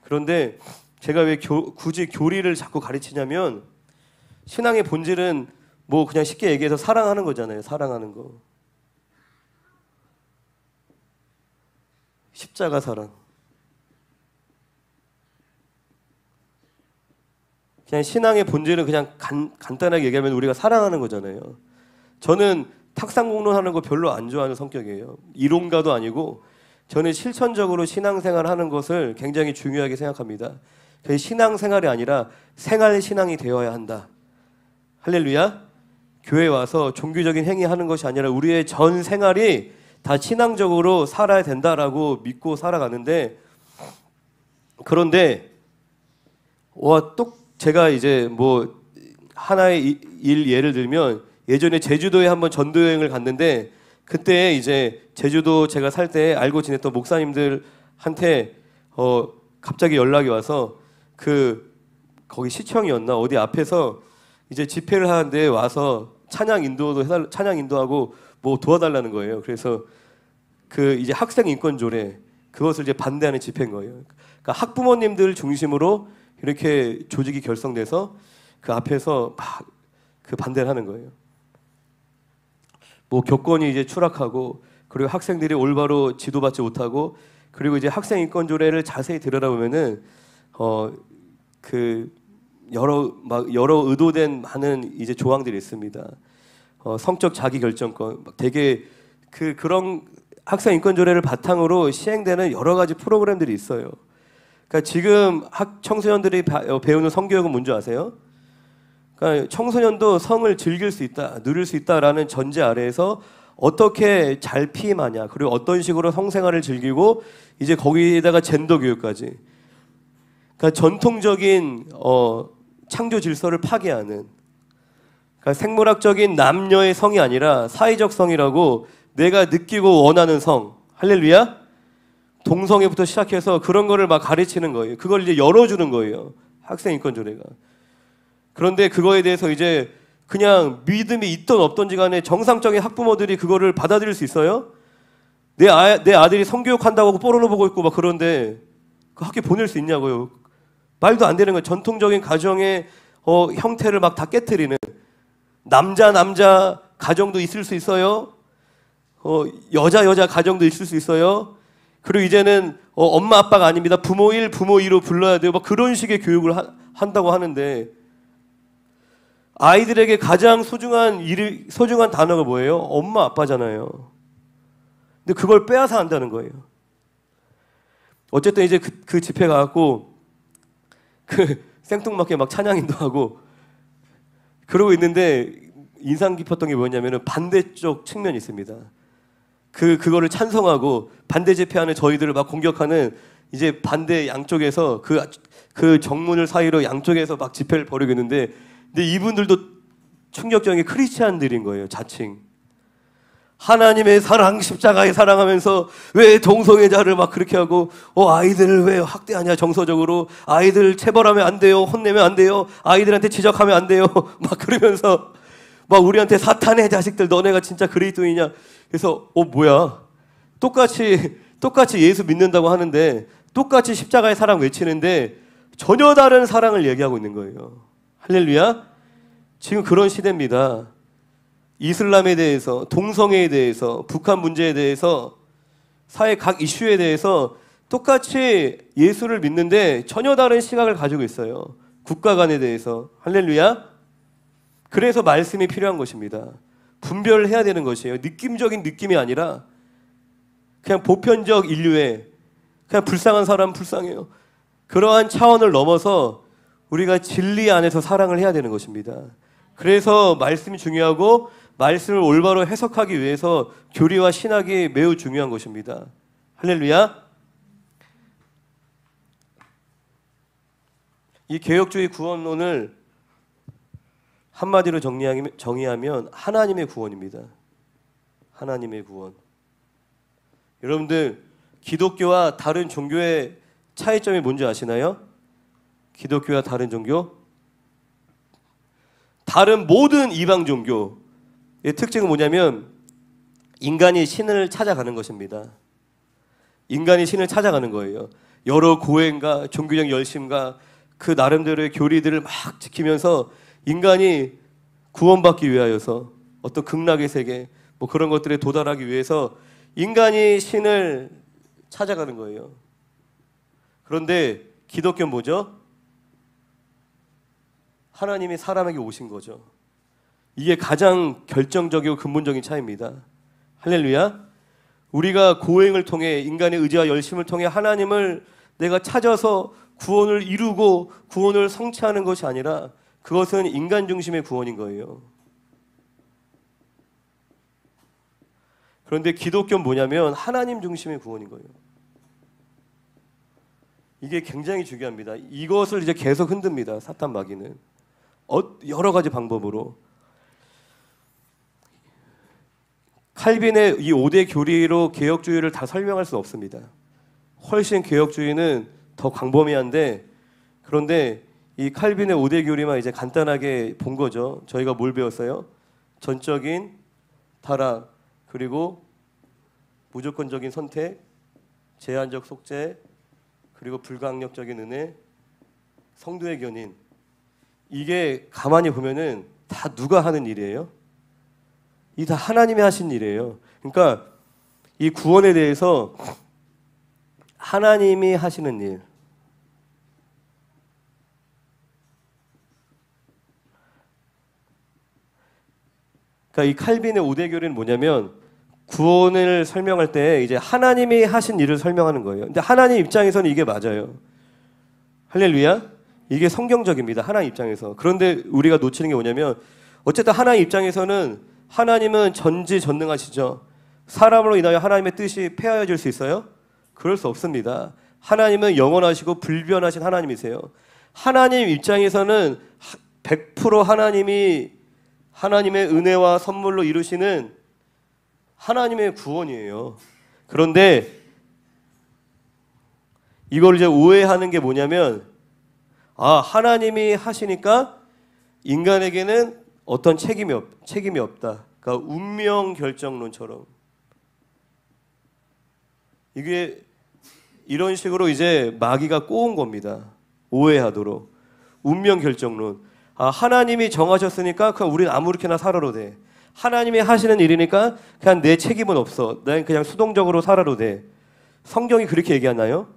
Speaker 1: 그런데 제가 왜 굳이 교리를 자꾸 가르치냐면 신앙의 본질은 뭐 그냥 쉽게 얘기해서 사랑하는 거잖아요. 사랑하는 거. 십자가 사랑. 그냥 신앙의 본질은 그냥 간단하게 얘기하면 우리가 사랑하는 거잖아요. 저는 탁상 공론하는 거 별로 안 좋아하는 성격이에요. 이론가도 아니고 저는 실천적으로 신앙생활하는 것을 굉장히 중요하게 생각합니다. 그게 신앙생활이 아니라 생활신앙이 되어야 한다. 할렐루야. 교회에 와서 종교적인 행위하는 것이 아니라 우리의 전 생활이 다 신앙적으로 살아야 된다라고 믿고 살아가는데, 그런데 또 제가 이제 뭐 하나의 예를 들면 예전에 제주도에 한번 전도여행을 갔는데 그때 이제 제주도 제가 살 때 알고 지냈던 목사님들한테 갑자기 연락이 와서 거기 시청이었나 어디 앞에서 이제 집회를 하는데 와서 찬양 인도하고 뭐 도와달라는 거예요. 그래서 이제 학생 인권 조례 그것을 이제 반대하는 집회인 거예요. 그러니까 학부모님들 중심으로 이렇게 조직이 결성돼서 그 앞에서 막 반대를 하는 거예요. 뭐 교권이 이제 추락하고 그리고 학생들이 올바로 지도받지 못하고 그리고 이제 학생 인권 조례를 자세히 들여다보면은 여러 의도된 많은 이제 조항들이 있습니다. 성적 자기 결정권, 되게 그런 학생 인권 조례를 바탕으로 시행되는 여러 가지 프로그램들이 있어요. 그러니까 지금 청소년들이 배우는 성교육은 뭔지 아세요? 그러니까 청소년도 성을 즐길 수 있다, 누릴 수 있다라는 전제 아래에서 어떻게 잘 피임하냐, 그리고 어떤 식으로 성생활을 즐기고 이제 거기에다가 젠더 교육까지. 그러니까 전통적인 창조 질서를 파괴하는, 그러니까 생물학적인 남녀의 성이 아니라 사회적 성이라고 내가 느끼고 원하는 성. 할렐루야. 동성애부터 시작해서 그런 거를 막 가르치는 거예요. 그걸 이제 열어주는 거예요. 학생 인권 조례가. 그런데 그거에 대해서 이제 그냥 믿음이 있던 없던지 간에 정상적인 학부모들이 그거를 받아들일 수 있어요? 내 아들이 성교육한다고 하고 포르노 보고 있고 막 그런데 그 학교 보낼 수 있냐고요. 말도 안 되는 거예요. 전통적인 가정의 형태를 막 다 깨트리는, 남자 가정도 있을 수 있어요. 여자 가정도 있을 수 있어요. 그리고 이제는 엄마 아빠가 아닙니다. 부모 1, 부모 2로 불러야 돼요. 막 그런 식의 교육을 한다고 하는데 아이들에게 가장 소중한 단어가 뭐예요? 엄마 아빠잖아요. 근데 그걸 빼앗아 한다는 거예요. 어쨌든 이제 그 집회 가갖고 그 생뚱맞게 막 찬양인도 하고 그러고 있는데 인상 깊었던 게 뭐냐면은 반대쪽 측면이 있습니다. 그거를 찬성하고 반대 집회하는 저희들을 막 공격하는 이제 반대 양쪽에서 그 정문을 사이로 양쪽에서 막 집회를 벌이고 있는데, 근데 이분들도 충격적인 크리스찬들인 거예요. 자칭 하나님의 사랑, 십자가의 사랑하면서 왜 동성애자를 막 그렇게 하고, 아이들을 왜 학대하냐, 정서적으로 아이들 체벌하면 안 돼요, 혼내면 안 돼요, 아이들한테 지적하면 안 돼요 막 그러면서 막 우리한테 사탄의 자식들, 너네가 진짜 그리스도이냐. 그래서 뭐야, 똑같이 예수 믿는다고 하는데 똑같이 십자가의 사랑 외치는데 전혀 다른 사랑을 얘기하고 있는 거예요. 할렐루야. 지금 그런 시대입니다. 이슬람에 대해서, 동성애에 대해서, 북한 문제에 대해서, 사회 각 이슈에 대해서 똑같이 예수를 믿는데 전혀 다른 시각을 가지고 있어요. 국가 간에 대해서. 할렐루야. 그래서 말씀이 필요한 것입니다. 분별을 해야 되는 것이에요. 느낌적인 느낌이 아니라 그냥 보편적 인류의 그냥 불쌍한 사람 불쌍해요. 그러한 차원을 넘어서 우리가 진리 안에서 사랑을 해야 되는 것입니다. 그래서 말씀이 중요하고 말씀을 올바로 해석하기 위해서 교리와 신학이 매우 중요한 것입니다. 할렐루야. 이 개혁주의 구원론을 한마디로 정의하면 하나님의 구원입니다. 하나님의 구원. 여러분들 기독교와 다른 종교의 차이점이 뭔지 아시나요? 기독교와 다른 종교? 다른 모든 이방 종교의 특징은 뭐냐면 인간이 신을 찾아가는 것입니다. 인간이 신을 찾아가는 거예요. 여러 고행과 종교적 열심과 그 나름대로의 교리들을 막 지키면서 인간이 구원받기 위하여서 어떤 극락의 세계 뭐 그런 것들에 도달하기 위해서 인간이 신을 찾아가는 거예요. 그런데 기독교는 뭐죠? 하나님이 사람에게 오신 거죠. 이게 가장 결정적이고 근본적인 차이입니다. 할렐루야. 우리가 고행을 통해 인간의 의지와 열심을 통해 하나님을 내가 찾아서 구원을 이루고 구원을 성취하는 것이 아니라 그것은 인간 중심의 구원인 거예요. 그런데 기독교는 뭐냐면 하나님 중심의 구원인 거예요. 이게 굉장히 중요합니다. 이것을 이제 계속 흔듭니다. 사탄 마귀는 여러 가지 방법으로. 칼빈의 이 5대 교리로 개혁주의를 다 설명할 수 없습니다. 훨씬 개혁주의는 더 광범위한데, 그런데 이 칼빈의 5대 교리만 이제 간단하게 본 거죠. 저희가 뭘 배웠어요? 전적인 타락, 그리고 무조건적인 선택, 제한적 속죄, 그리고 불가항력적인 은혜, 성도의 견인. 이게 가만히 보면은 다 누가 하는 일이에요? 이 다 하나님이 하신 일이에요. 그러니까 이 구원에 대해서 하나님이 하시는 일. 그러니까 이 칼빈의 5대 교리는 뭐냐면 구원을 설명할 때 이제 하나님이 하신 일을 설명하는 거예요. 근데 하나님 입장에서는 이게 맞아요. 할렐루야. 이게 성경적입니다. 하나님 입장에서. 그런데 우리가 놓치는 게 뭐냐면 어쨌든 하나님 입장에서는 하나님은 전지전능하시죠. 사람으로 인하여 하나님의 뜻이 폐하여질 수 있어요? 그럴 수 없습니다. 하나님은 영원하시고 불변하신 하나님이세요. 하나님 입장에서는 100% 하나님이 하나님의 은혜와 선물로 이루시는 하나님의 구원이에요. 그런데 이걸 이제 오해하는 게 뭐냐면 하나님이 하시니까 인간에게는 어떤 책임이 없다. 그러니까 운명 결정론처럼. 이게 이런 식으로 이제 마귀가 꼬은 겁니다. 오해하도록. 운명 결정론. 하나님이 정하셨으니까 그냥 우리는 아무렇게나 살아도 돼. 하나님이 하시는 일이니까 그냥 내 책임은 없어. 난 그냥 수동적으로 살아도 돼. 성경이 그렇게 얘기하나요?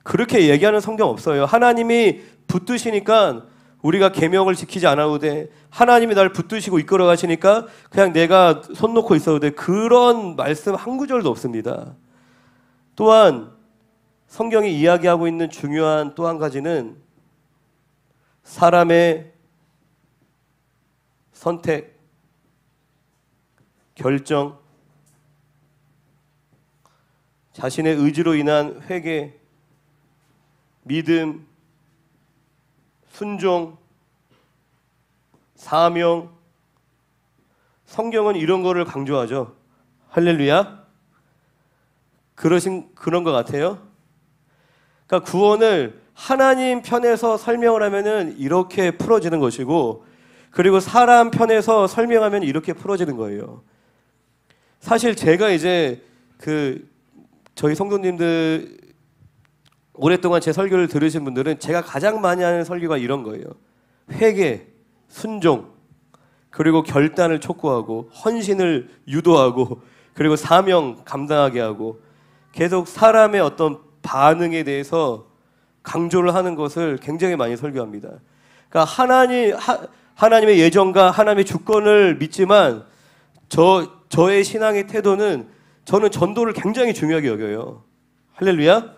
Speaker 1: 그렇게 얘기하는 성경 없어요. 하나님이 붙드시니까 우리가 계명을 지키지 않아도 돼. 하나님이 날 붙드시고 이끌어 가시니까 그냥 내가 손 놓고 있어도 돼. 그런 말씀 한 구절도 없습니다. 또한 성경이 이야기하고 있는 중요한 또 한 가지는 사람의 선택, 결정, 자신의 의지로 인한 회개, 믿음, 순종, 사명. 성경은 이런 거를 강조하죠. 할렐루야. 그런 것 같아요. 그러니까 구원을 하나님 편에서 설명을 하면은 이렇게 풀어지는 것이고, 그리고 사람 편에서 설명하면 이렇게 풀어지는 거예요. 사실 제가 이제 저희 성도님들 오랫동안 제 설교를 들으신 분들은 제가 가장 많이 하는 설교가 이런 거예요. 회개, 순종, 그리고 결단을 촉구하고 헌신을 유도하고 그리고 사명 감당하게 하고 계속 사람의 어떤 반응에 대해서 강조를 하는 것을 굉장히 많이 설교합니다. 그러니까 하나님의 예정과 하나님의 주권을 믿지만 저의 신앙의 태도는 저는 전도를 굉장히 중요하게 여겨요. 할렐루야.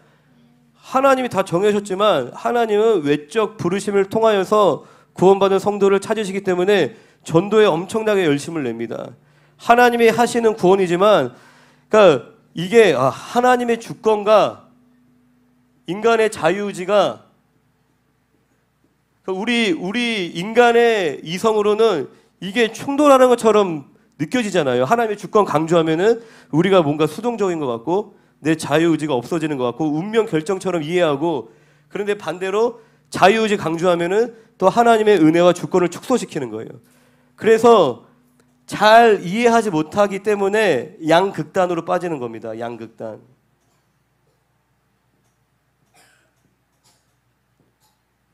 Speaker 1: 하나님이 다 정하셨지만 하나님은 외적 부르심을 통하여서 구원받은 성도를 찾으시기 때문에 전도에 엄청나게 열심을 냅니다. 하나님이 하시는 구원이지만, 그러니까 이게 하나님의 주권과 인간의 자유의지가, 우리 인간의 이성으로는 이게 충돌하는 것처럼 느껴지잖아요. 하나님의 주권 강조하면은 우리가 뭔가 수동적인 것 같고 내 자유의지가 없어지는 것 같고 운명 결정처럼 이해하고, 그런데 반대로 자유의지 강조하면은 또 하나님의 은혜와 주권을 축소시키는 거예요. 그래서 잘 이해하지 못하기 때문에 양극단으로 빠지는 겁니다. 양극단.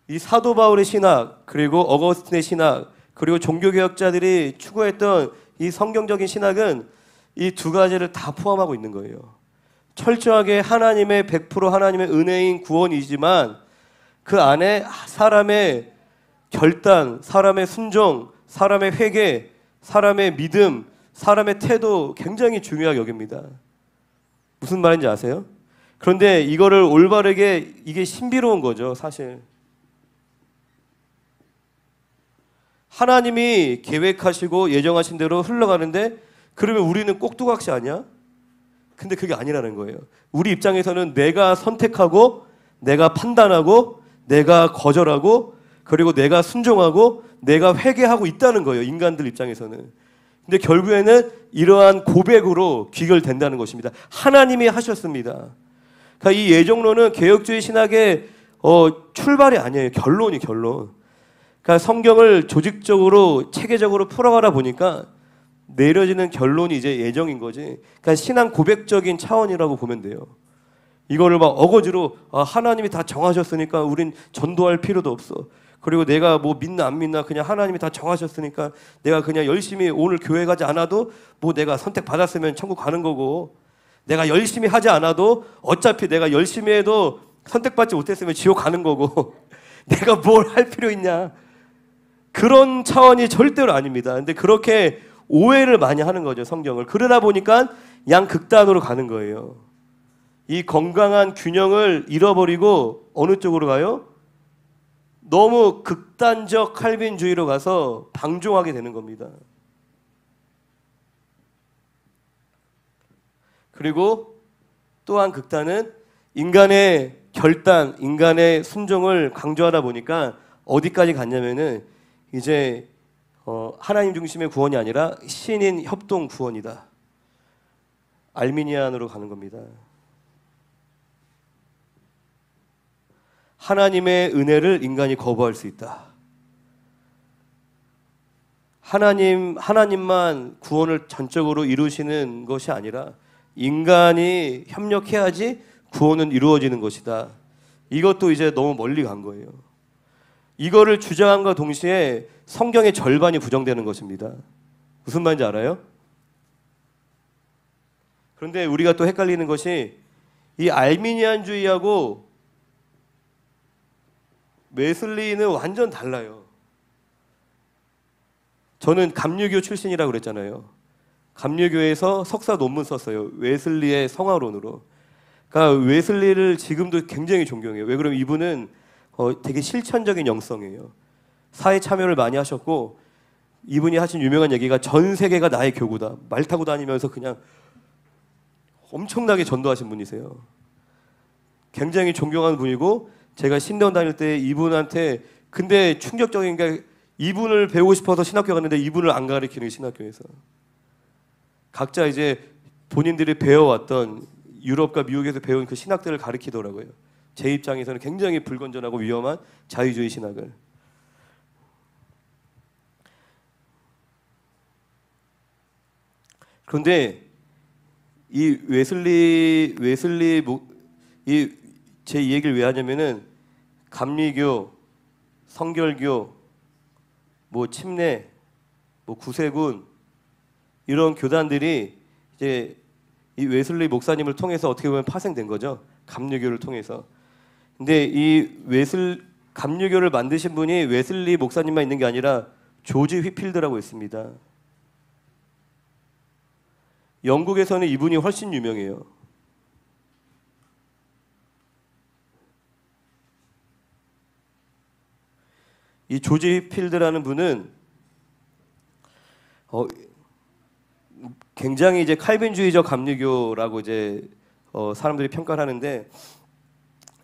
Speaker 1: 이 사도 바울의 신학, 그리고 어거스틴의 신학, 그리고 종교개혁자들이 추구했던 이 성경적인 신학은 이 두 가지를 다 포함하고 있는 거예요. 철저하게 하나님의 100% 하나님의 은혜인 구원이지만 그 안에 사람의 결단, 사람의 순종, 사람의 회개, 사람의 믿음, 사람의 태도 굉장히 중요하게 여깁니다. 무슨 말인지 아세요? 그런데 이거를 올바르게, 이게 신비로운 거죠, 사실. 하나님이 계획하시고 예정하신 대로 흘러가는데 그러면 우리는 꼭두각시 아니야? 근데 그게 아니라는 거예요. 우리 입장에서는 내가 선택하고 내가 판단하고 내가 거절하고 그리고 내가 순종하고 내가 회개하고 있다는 거예요. 인간들 입장에서는. 근데 결국에는 이러한 고백으로 귀결된다는 것입니다. 하나님이 하셨습니다. 그러니까 이 예정론은 개혁주의 신학의 출발이 아니에요. 결론. 그러니까 성경을 조직적으로 체계적으로 풀어가다 보니까 내려지는 결론이 이제 예정인 거지. 그러니까 신앙 고백적인 차원이라고 보면 돼요. 이거를 막 어거지로 하나님이 다 정하셨으니까 우린 전도할 필요도 없어. 그리고 내가 뭐 믿나 안 믿나 그냥 하나님이 다 정하셨으니까 내가 그냥 열심히 오늘 교회 가지 않아도 뭐 내가 선택받았으면 천국 가는 거고, 내가 열심히 하지 않아도 어차피 내가 열심히 해도 선택받지 못했으면 지옥 가는 거고 내가 뭘 할 필요 있냐. 그런 차원이 절대로 아닙니다. 근데 그렇게 오해를 많이 하는 거죠, 성경을. 그러다 보니까 양극단으로 가는 거예요. 이 건강한 균형을 잃어버리고 어느 쪽으로 가요? 너무 극단적 칼빈주의로 가서 방종하게 되는 겁니다. 그리고 또한 극단은 인간의 결단, 인간의 순종을 강조하다 보니까 어디까지 갔냐면은 이제 하나님 중심의 구원이 아니라 신인 협동 구원이다. 알미니안으로 가는 겁니다. 하나님의 은혜를 인간이 거부할 수 있다. 하나님만 구원을 전적으로 이루시는 것이 아니라 인간이 협력해야지 구원은 이루어지는 것이다. 이것도 이제 너무 멀리 간 거예요. 이거를 주장함과 동시에 성경의 절반이 부정되는 것입니다. 무슨 말인지 알아요? 그런데 우리가 또 헷갈리는 것이 이 알미니안주의하고 웨슬리는 완전 달라요. 저는 감리교 출신이라고 그랬잖아요. 감리교에서 석사 논문 썼어요. 웨슬리의 성화론으로. 그러니까 웨슬리를 지금도 굉장히 존경해요. 왜 그러면 이분은 되게 실천적인 영성이에요. 사회 참여를 많이 하셨고 이분이 하신 유명한 얘기가 전 세계가 나의 교구다. 말 타고 다니면서 그냥 엄청나게 전도하신 분이세요. 굉장히 존경하는 분이고 제가 신대원 다닐 때 이분한테 근데 충격적인 게 이분을 배우고 싶어서 신학교 갔는데 이분을 안 가르치는 신학교에서 각자 이제 본인들이 배워왔던 유럽과 미국에서 배운 그 신학들을 가르치더라고요. 제 입장에서는 굉장히 불건전하고 위험한 자유주의 신학을. 그런데 이 제 이 얘기를 왜 하냐면은 감리교, 성결교, 뭐 침례, 뭐 구세군 이런 교단들이 이제 이 웨슬리 목사님을 통해서 어떻게 보면 파생된 거죠. 감리교를 통해서. 근데 이 감리교를 만드신 분이 웨슬리 목사님만 있는 게 아니라 조지 휘필드라고 있습니다. 영국에서는 이분이 훨씬 유명해요. 이 조지 휘필드라는 분은 굉장히 이제 칼빈주의적 감리교라고 이제 사람들이 평가를 하는데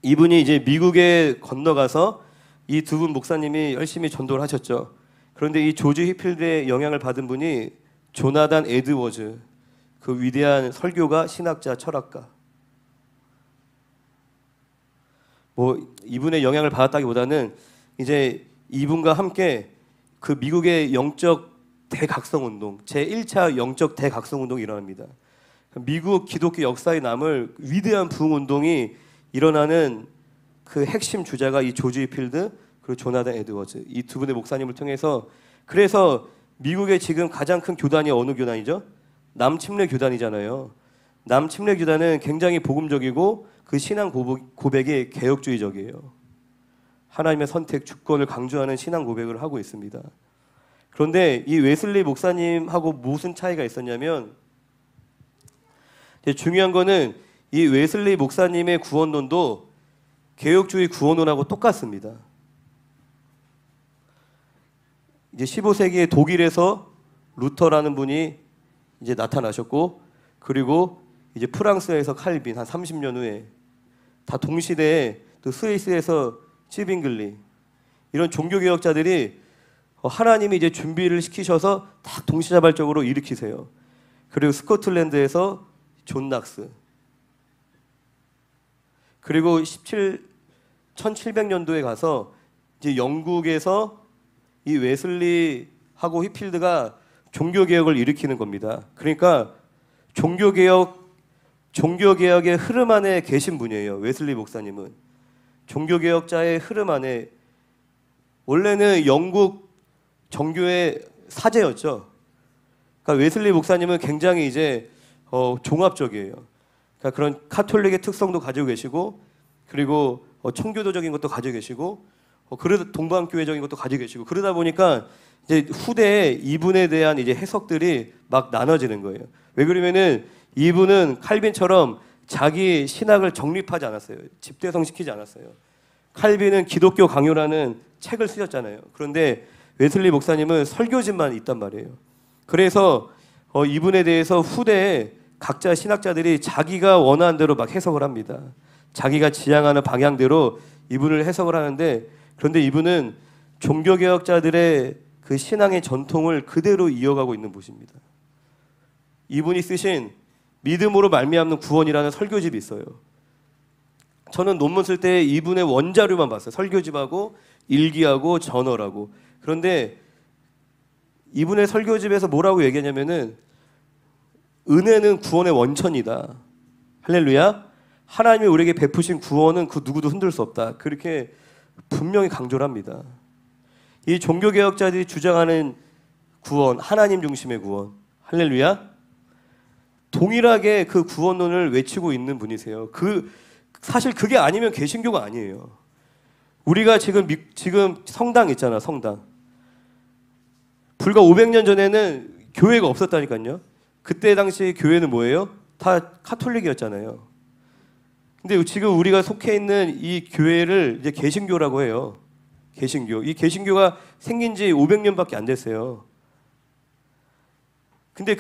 Speaker 1: 이분이 이제 미국에 건너가서 이 두 분 목사님이 열심히 전도를 하셨죠. 그런데 이 조지 휘필드의 영향을 받은 분이 조나단 에드워즈, 그 위대한 설교가, 신학자, 철학가. 뭐 이분의 영향을 받았다기보다는 이제 이분과 함께 그 미국의 영적 대각성 운동, 제1차 영적 대각성 운동이 일어납니다. 미국 기독교 역사에 남을 위대한 부흥 운동이 일어나는 그 핵심 주자가 이 조지 휘필드 그리고 조나단 에드워즈, 이 두 분의 목사님을 통해서. 그래서 미국의 지금 가장 큰 교단이 어느 교단이죠? 남침례 교단이잖아요. 남침례 교단은 굉장히 복음적이고 그 신앙 고백이 개혁주의적이에요. 하나님의 선택, 주권을 강조하는 신앙 고백을 하고 있습니다. 그런데 이 웨슬리 목사님하고 무슨 차이가 있었냐면 중요한 거는 이 웨슬리 목사님의 구원론도 개혁주의 구원론하고 똑같습니다. 이제 15세기에 독일에서 루터라는 분이 이제 나타나셨고 그리고 이제 프랑스에서 칼빈 한 30년 후에 다 동시대에 또 스위스에서 찌빙글리 이런 종교개혁자들이 하나님이 이제 준비를 시키셔서 딱 동시다발적으로 일으키세요. 그리고 스코틀랜드에서 존 낙스 그리고 1700년도에 가서 이제 영국에서 이 웨슬리하고 휘필드가 종교개혁을 일으키는 겁니다. 그러니까 종교개혁의 흐름 안에 계신 분이에요. 웨슬리 목사님은. 종교개혁자의 흐름 안에 원래는 영국 정교의 사제였죠. 그러니까 웨슬리 목사님은 굉장히 이제 종합적이에요. 그러니까 그런 카톨릭의 특성도 가지고 계시고 그리고 청교도적인 것도 가지고 계시고 그래도 동방교회적인 것도 가지고 계시고 그러다 보니까 이제 후대에 이분에 대한 이제 해석들이 막 나눠지는 거예요. 왜 그러면은 이분은 칼빈처럼 자기 신학을 정립하지 않았어요. 집대성시키지 않았어요. 칼빈은 기독교 강요라는 책을 쓰셨잖아요. 그런데 웨슬리 목사님은 설교집만 있단 말이에요. 그래서 이분에 대해서 후대에 각자 신학자들이 자기가 원하는 대로 막 해석을 합니다. 자기가 지향하는 방향대로 이분을 해석을 하는데 그런데 이분은 종교개혁자들의 그 신앙의 전통을 그대로 이어가고 있는 분입니다. 이분이 쓰신 믿음으로 말미암는 구원이라는 설교집이 있어요. 저는 논문 쓸 때 이분의 원자료만 봤어요. 설교집하고 일기하고 저널하고. 그런데 이분의 설교집에서 뭐라고 얘기하냐면은 은혜는 구원의 원천이다. 할렐루야. 하나님이 우리에게 베푸신 구원은 그 누구도 흔들 수 없다. 그렇게 분명히 강조를 합니다. 이 종교개혁자들이 주장하는 구원, 하나님 중심의 구원. 할렐루야. 동일하게 그 구원론을 외치고 있는 분이세요. 사실 그게 아니면 개신교가 아니에요. 우리가 지금 성당 있잖아, 성당. 불과 500년 전에는 교회가 없었다니까요. 그때 당시 교회는 뭐예요? 다 카톨릭이었잖아요. 근데 지금 우리가 속해 있는 이 교회를 이제 개신교라고 해요. 개신교. 이 개신교가 생긴 지 500년밖에 안 됐어요. 근데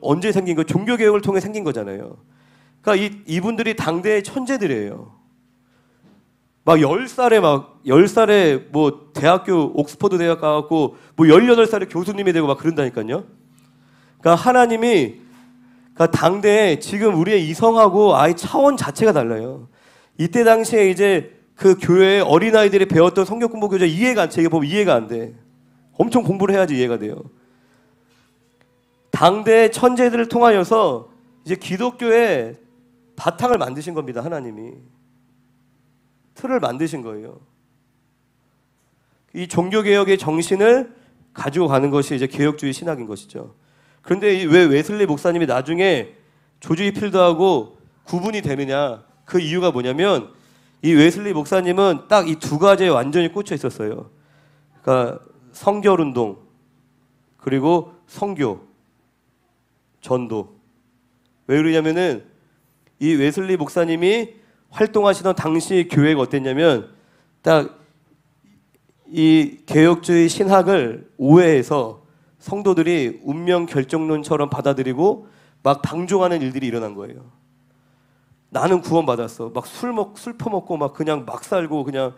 Speaker 1: 언제 생긴 거? 종교개혁을 통해 생긴 거잖아요. 그러니까 이분들이 당대의 천재들이에요. 막 10살에 뭐 대학교 옥스퍼드 대학 가갖고 뭐 18살에 교수님이 되고 막 그런다니까요. 그러니까 하나님이 그러니까 당대에 지금 우리의 이성하고 아예 차원 자체가 달라요. 이때 당시에 이제 그 교회의 어린아이들이 배웠던 성경 공부 교재 제가 보면 이해가 안 돼. 엄청 공부를 해야지 이해가 돼요. 당대의 천재들을 통하여서 이제 기독교의 바탕을 만드신 겁니다. 하나님이. 틀을 만드신 거예요. 이 종교개혁의 정신을 가지고 가는 것이 이제 개혁주의 신학인 것이죠. 그런데 왜 웨슬리 목사님이 나중에 조지 휘필드하고 구분이 되느냐? 그 이유가 뭐냐면 이 웨슬리 목사님은 딱 이 두 가지에 완전히 꽂혀 있었어요. 그러니까 성결운동 그리고 성교, 전도. 왜 그러냐면은 이 웨슬리 목사님이 활동하시던 당시 교회가 어땠냐면 딱 이 개혁주의 신학을 오해해서 성도들이 운명 결정론처럼 받아들이고 막 방종하는 일들이 일어난 거예요. 나는 구원받았어. 막 술 퍼먹고 막 그냥 막 살고 그냥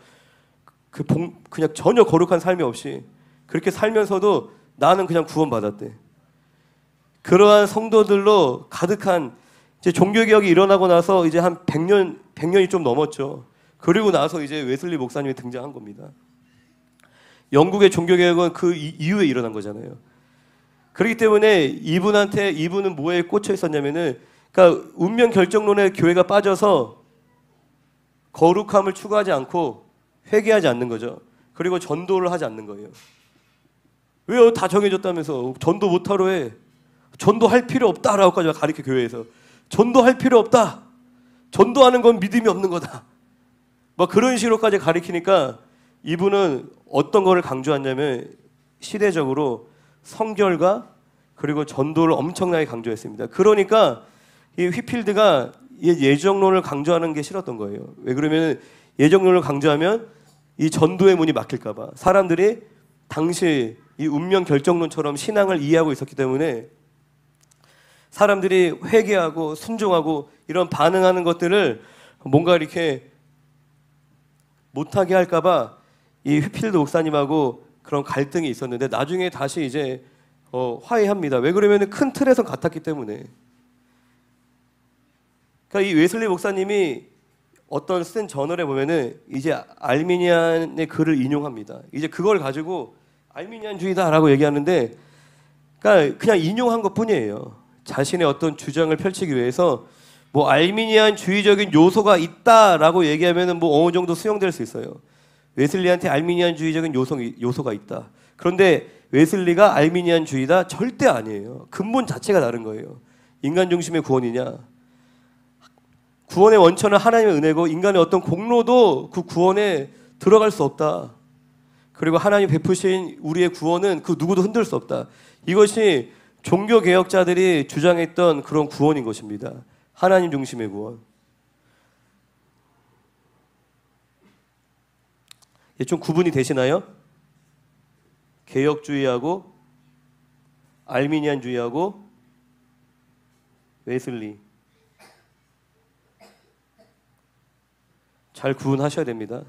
Speaker 1: 그냥 전혀 거룩한 삶이 없이 그렇게 살면서도 나는 그냥 구원받았대. 그러한 성도들로 가득한 이제 종교개혁이 일어나고 나서 이제 한 100년이 좀 넘었죠. 그리고 나서 이제 웨슬리 목사님이 등장한 겁니다. 영국의 종교개혁은 그 이후에 일어난 거잖아요. 그렇기 때문에 이분은 뭐에 꽂혀 있었냐면은 그러니까 운명 결정론에 교회가 빠져서 거룩함을 추구하지 않고 회개하지 않는 거죠. 그리고 전도를 하지 않는 거예요. 왜요? 다 정해졌다면서 전도 못하러 해. 전도할 필요 없다라고까지 가르쳐 교회에서. 전도할 필요 없다. 전도하는 건 믿음이 없는 거다. 막 그런 식으로까지 가르치니까 이분은 어떤 거를 강조하냐면 시대적으로 성결과 그리고 전도를 엄청나게 강조했습니다. 그러니까 이 휘필드가 예정론을 강조하는 게 싫었던 거예요. 왜 그러면 예정론을 강조하면 이 전도의 문이 막힐까 봐. 사람들이 당시 이 운명 결정론처럼 신앙을 이해하고 있었기 때문에 사람들이 회개하고 순종하고 이런 반응하는 것들을 뭔가 이렇게 못하게 할까 봐 이 휘필드 목사님하고 그런 갈등이 있었는데 나중에 다시 이제 화해합니다. 왜 그러면 큰 틀에서 같았기 때문에. 그러니까 이 웨슬리 목사님이 어떤 쓴 저널에 보면은 이제 알미니안의 글을 인용합니다. 이제 그걸 가지고 알미니안주의다라고 얘기하는데, 그러니까 그냥 인용한 것뿐이에요. 자신의 어떤 주장을 펼치기 위해서 뭐 알미니안주의적인 요소가 있다라고 얘기하면은 뭐 어느 정도 수용될 수 있어요. 웨슬리한테 알미니안주의적인 요소가 있다. 그런데 웨슬리가 알미니안주의다? 절대 아니에요. 근본 자체가 다른 거예요. 인간 중심의 구원이냐? 구원의 원천은 하나님의 은혜고 인간의 어떤 공로도 그 구원에 들어갈 수 없다. 그리고 하나님 베푸신 우리의 구원은 그 누구도 흔들 수 없다. 이것이 종교개혁자들이 주장했던 그런 구원인 것입니다. 하나님 중심의 구원. 좀 구분이 되시나요? 개혁주의하고 알미니안주의하고 웨슬리. 잘 구분하셔야 됩니다.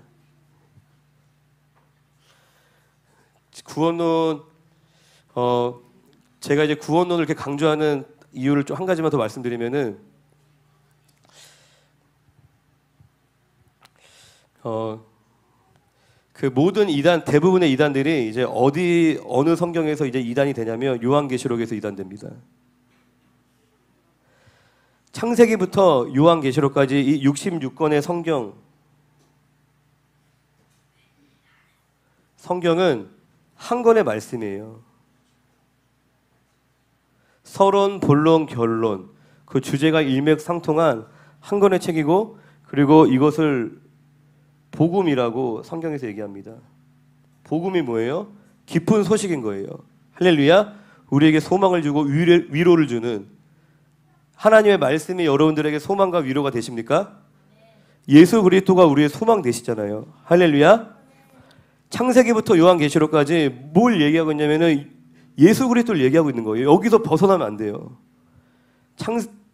Speaker 1: 구원론, 제가 이제 구원론을 이렇게 강조하는 이유를 좀 한 가지만 더 말씀드리면은, 그 모든 대부분의 이단들이 이제 어느 성경에서 이제 이단이 되냐면 요한계시록에서 이단됩니다. 창세기부터 요한계시록까지 이 66권의 성경은 한 권의 말씀이에요. 서론, 본론, 결론, 그 주제가 일맥상통한 한 권의 책이고, 그리고 이것을 복음이라고 성경에서 얘기합니다. 복음이 뭐예요? 기쁜 소식인 거예요. 할렐루야. 우리에게 소망을 주고 위로를 주는 하나님의 말씀이 여러분들에게 소망과 위로가 되십니까? 예수 그리스도가 우리의 소망 되시잖아요. 할렐루야. 창세기부터 요한계시록까지 뭘 얘기하고 있냐면은 예수 그리스도를 얘기하고 있는 거예요. 여기서 벗어나면 안 돼요.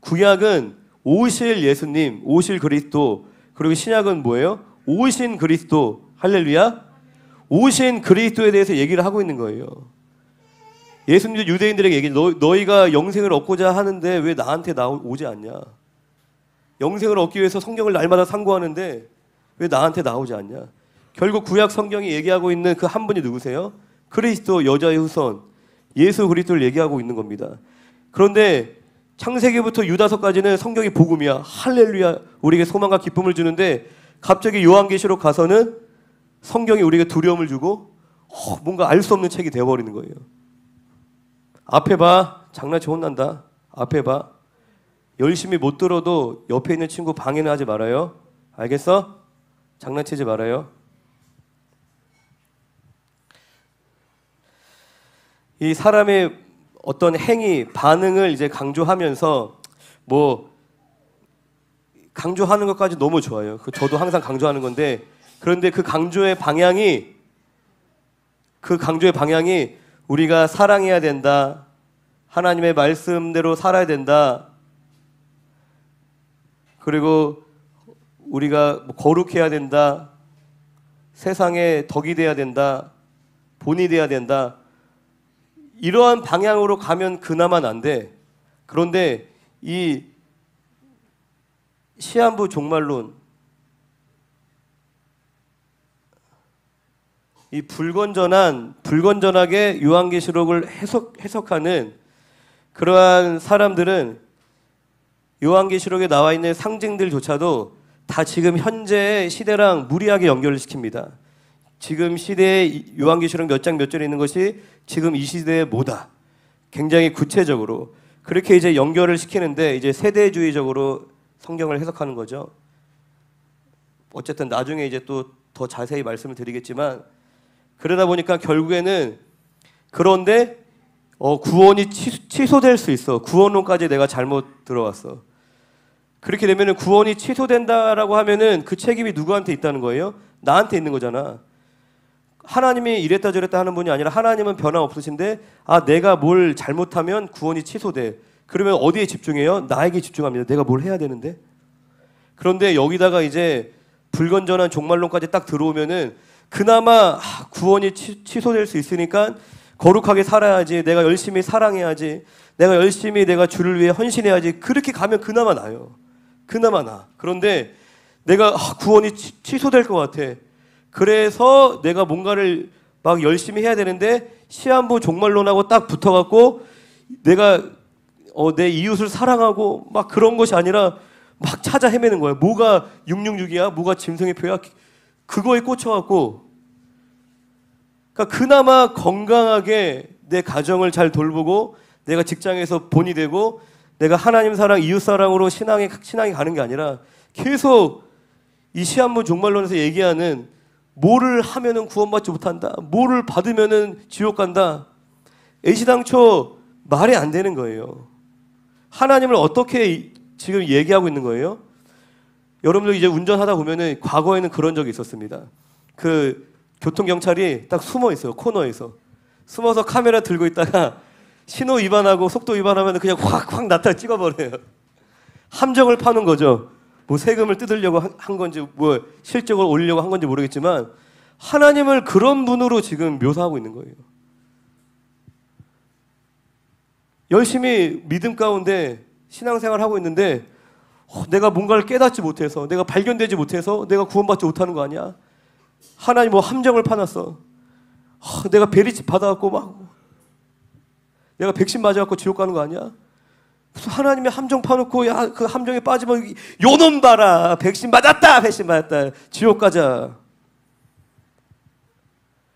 Speaker 1: 구약은 오실 예수님, 오실 그리스도, 그리고 신약은 뭐예요? 오신 그리스도. 할렐루야. 오신 그리스도에 대해서 얘기를 하고 있는 거예요. 예수님도 유대인들에게 얘기해. 너희가 영생을 얻고자 하는데 왜 나한테 오지 않냐? 영생을 얻기 위해서 성경을 날마다 상고하는데 왜 나한테 나오지 않냐? 결국 구약 성경이 얘기하고 있는 그 한 분이 누구세요? 그리스도, 여자의 후손, 예수 그리스도를 얘기하고 있는 겁니다. 그런데 창세기부터 유다서까지는 성경이 복음이야. 할렐루야. 우리에게 소망과 기쁨을 주는데 갑자기 요한계시록 가서는 성경이 우리에게 두려움을 주고 뭔가 알 수 없는 책이 되어버리는 거예요. 앞에 봐. 장난치 혼난다. 앞에 봐. 열심히 못 들어도 옆에 있는 친구 방해는 하지 말아요. 알겠어? 장난치지 말아요. 이 사람의 어떤 행위, 반응을 이제 강조하면서 뭐 강조하는 것까지 너무 좋아요. 저도 항상 강조하는 건데 그런데 그 강조의 방향이 우리가 사랑해야 된다. 하나님의 말씀대로 살아야 된다. 그리고 우리가 거룩해야 된다. 세상에 덕이 돼야 된다. 본이 돼야 된다. 이러한 방향으로 가면 그나마 난데 그런데 이 시한부 종말론 이 불건전하게 요한계시록을 해석하는 그러한 사람들은 요한계시록에 나와 있는 상징들조차도 다 지금 현재의 시대랑 무리하게 연결을 시킵니다. 지금 시대에 요한계시록 몇 장 몇 절에 있는 것이 지금 이 시대의 뭐다. 굉장히 구체적으로 그렇게 이제 연결을 시키는데 이제 세대주의적으로 성경을 해석하는 거죠. 어쨌든 나중에 이제 또 더 자세히 말씀을 드리겠지만 그러다 보니까 결국에는 그런데 구원이 취소될 수 있어. 구원론까지 내가 잘못 들어왔어. 그렇게 되면은 구원이 취소된다라고 하면은 그 책임이 누구한테 있다는 거예요? 나한테 있는 거잖아. 하나님이 이랬다 저랬다 하는 분이 아니라 하나님은 변함없으신데 내가 뭘 잘못하면 구원이 취소돼. 그러면 어디에 집중해요? 나에게 집중합니다. 내가 뭘 해야 되는데. 그런데 여기다가 이제 불건전한 종말론까지 딱 들어오면은 그나마 구원이 취소될 수 있으니까 거룩하게 살아야지. 내가 열심히 사랑해야지. 내가 주를 위해 헌신해야지. 그렇게 가면 그나마 나요. 그나마 나. 그런데 내가 구원이 취소될 것 같아. 그래서 내가 뭔가를 막 열심히 해야 되는데 시한부 종말론하고 딱 붙어갖고 내가 내 이웃을 사랑하고 막 그런 것이 아니라 막 찾아 헤매는 거야. 뭐가 666이야? 뭐가 짐승의 표야? 그거에 꽂혀갖고 그러니까 그나마 건강하게 내 가정을 잘 돌보고 내가 직장에서 본이 되고 내가 하나님 사랑, 이웃 사랑으로 신앙이 가는 게 아니라 계속 이 시한부 종말론에서 얘기하는 뭐를 하면은 구원받지 못한다. 뭐를 받으면은 지옥 간다. 애시당초 말이 안 되는 거예요. 하나님을 어떻게 지금 얘기하고 있는 거예요? 여러분들 이제 운전하다 보면은 과거에는 그런 적이 있었습니다. 그 교통경찰이 딱 숨어 있어요. 코너에서. 숨어서 카메라 들고 있다가 신호 위반하고 속도 위반하면 그냥 확 나타나 찍어버려요. 함정을 파는 거죠. 뭐 세금을 뜯으려고 한 건지 뭐 실적을 올리려고 한 건지 모르겠지만 하나님을 그런 분으로 지금 묘사하고 있는 거예요. 열심히 믿음 가운데 신앙생활을 하고 있는데 내가 뭔가를 깨닫지 못해서 내가 발견되지 못해서 내가 구원받지 못하는 거 아니야? 하나님 뭐 함정을 파놨어. 내가 베리집 받아갖고 막 내가 백신 맞아갖고 지옥 가는 거 아니야? 무슨 하나님의 함정 파놓고 야 그 함정에 빠지면 요놈 봐라. 백신 맞았다. 지옥 가자.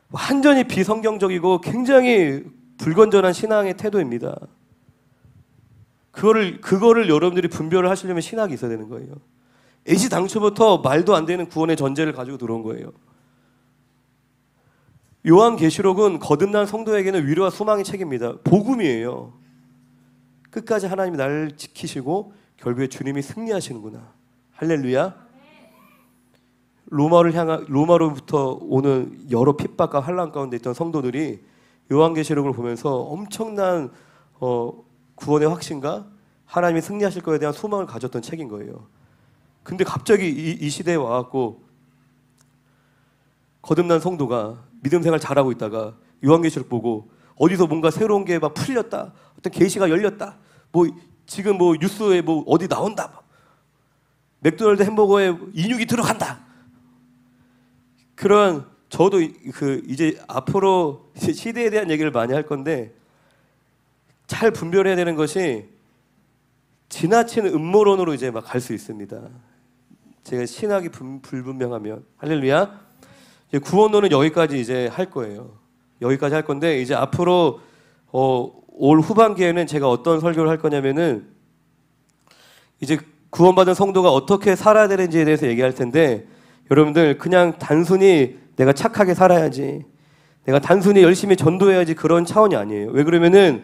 Speaker 1: 완전히 비성경적이고 굉장히 불건전한 신앙의 태도입니다. 그거를 여러분들이 분별을 하시려면 신학이 있어야 되는 거예요. 애시당초부터 말도 안 되는 구원의 전제를 가지고 들어온 거예요. 요한계시록은 거듭난 성도에게는 위로와 소망의 책입니다. 복음이에요. 끝까지 하나님이 나를 지키시고 결국에 주님이 승리하시는구나. 할렐루야. 로마로부터 오는 여러 핍박과 환란 가운데 있던 성도들이 요한계시록을 보면서 엄청난 구원의 확신과 하나님이 승리하실 거에 대한 소망을 가졌던 책인 거예요. 근데 갑자기 이 시대에 와갖고 거듭난 성도가 믿음 생활 잘하고 있다가 요한계시록 보고 어디서 뭔가 새로운 게 막 풀렸다, 어떤 계시가 열렸다, 뭐 지금 뭐 뉴스에 뭐 어디 나온다, 맥도날드 햄버거에 인육이 들어간다. 그런 저도 이제 앞으로 시대에 대한 얘기를 많이 할 건데 잘 분별해야 되는 것이 지나친 음모론으로 이제 막 갈 수 있습니다. 제가 신학이 불분명하면 할렐루야. 이제 구원론은 여기까지 이제 할 거예요. 여기까지 할 건데 이제 앞으로 올 후반기에는 제가 어떤 설교를 할 거냐면은 이제 구원받은 성도가 어떻게 살아야 되는지에 대해서 얘기할 텐데 여러분들 그냥 단순히 내가 착하게 살아야지, 내가 단순히 열심히 전도해야지 그런 차원이 아니에요. 왜 그러면은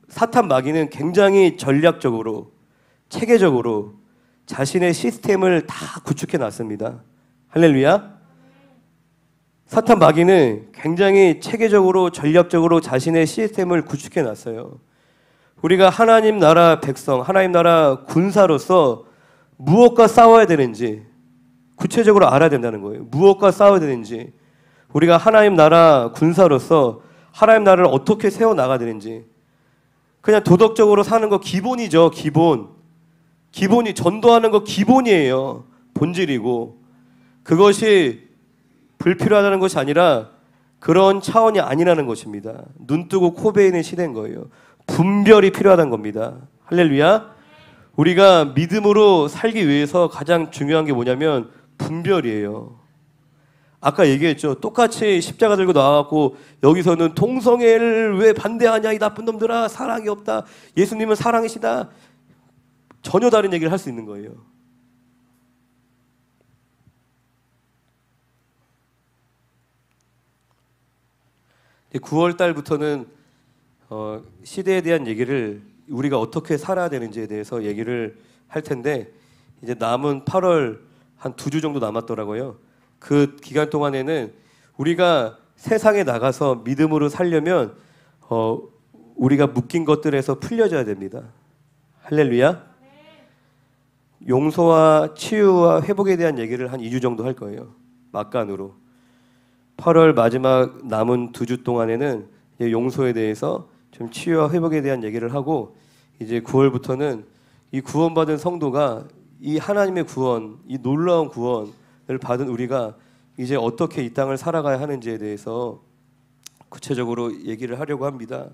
Speaker 1: 사탄 마귀는 굉장히 전략적으로 체계적으로 자신의 시스템을 다 구축해 놨습니다. 할렐루야. 사탄 마귀는 굉장히 체계적으로 전략적으로 자신의 시스템을 구축해 놨어요. 우리가 하나님 나라 백성, 하나님 나라 군사로서 무엇과 싸워야 되는지 구체적으로 알아야 된다는 거예요. 무엇과 싸워야 되는지, 우리가 하나님 나라 군사로서 하나님 나라를 어떻게 세워나가야 되는지. 그냥 도덕적으로 사는 거 기본이죠. 기본이 전도하는 거 기본이에요. 본질이고 그것이 불필요하다는 것이 아니라 그런 차원이 아니라는 것입니다. 눈 뜨고 코 베이는 시대인 거예요. 분별이 필요하다는 겁니다. 할렐루야. 우리가 믿음으로 살기 위해서 가장 중요한 게 뭐냐면 분별이에요. 아까 얘기했죠. 똑같이 십자가 들고 나와갖고 여기서는 동성애를 왜 반대하냐 이 나쁜 놈들아, 사랑이 없다, 예수님은 사랑이시다, 전혀 다른 얘기를 할 수 있는 거예요. 9월 달부터는 시대에 대한 얘기를 우리가 어떻게 살아야 되는지에 대해서 얘기를 할 텐데 이제 남은 8월 한 2주 정도 남았더라고요. 그 기간 동안에는 우리가 세상에 나가서 믿음으로 살려면 우리가 묶인 것들에서 풀려져야 됩니다. 할렐루야. 용서와 치유와 회복에 대한 얘기를 한 2주 정도 할 거예요. 막간으로. 8월 마지막 남은 2주 동안에는 용서에 대해서 좀 치유와 회복에 대한 얘기를 하고 이제 9월부터는 이 구원받은 성도가 이 하나님의 구원, 이 놀라운 구원을 받은 우리가 이제 어떻게 이 땅을 살아가야 하는지에 대해서 구체적으로 얘기를 하려고 합니다.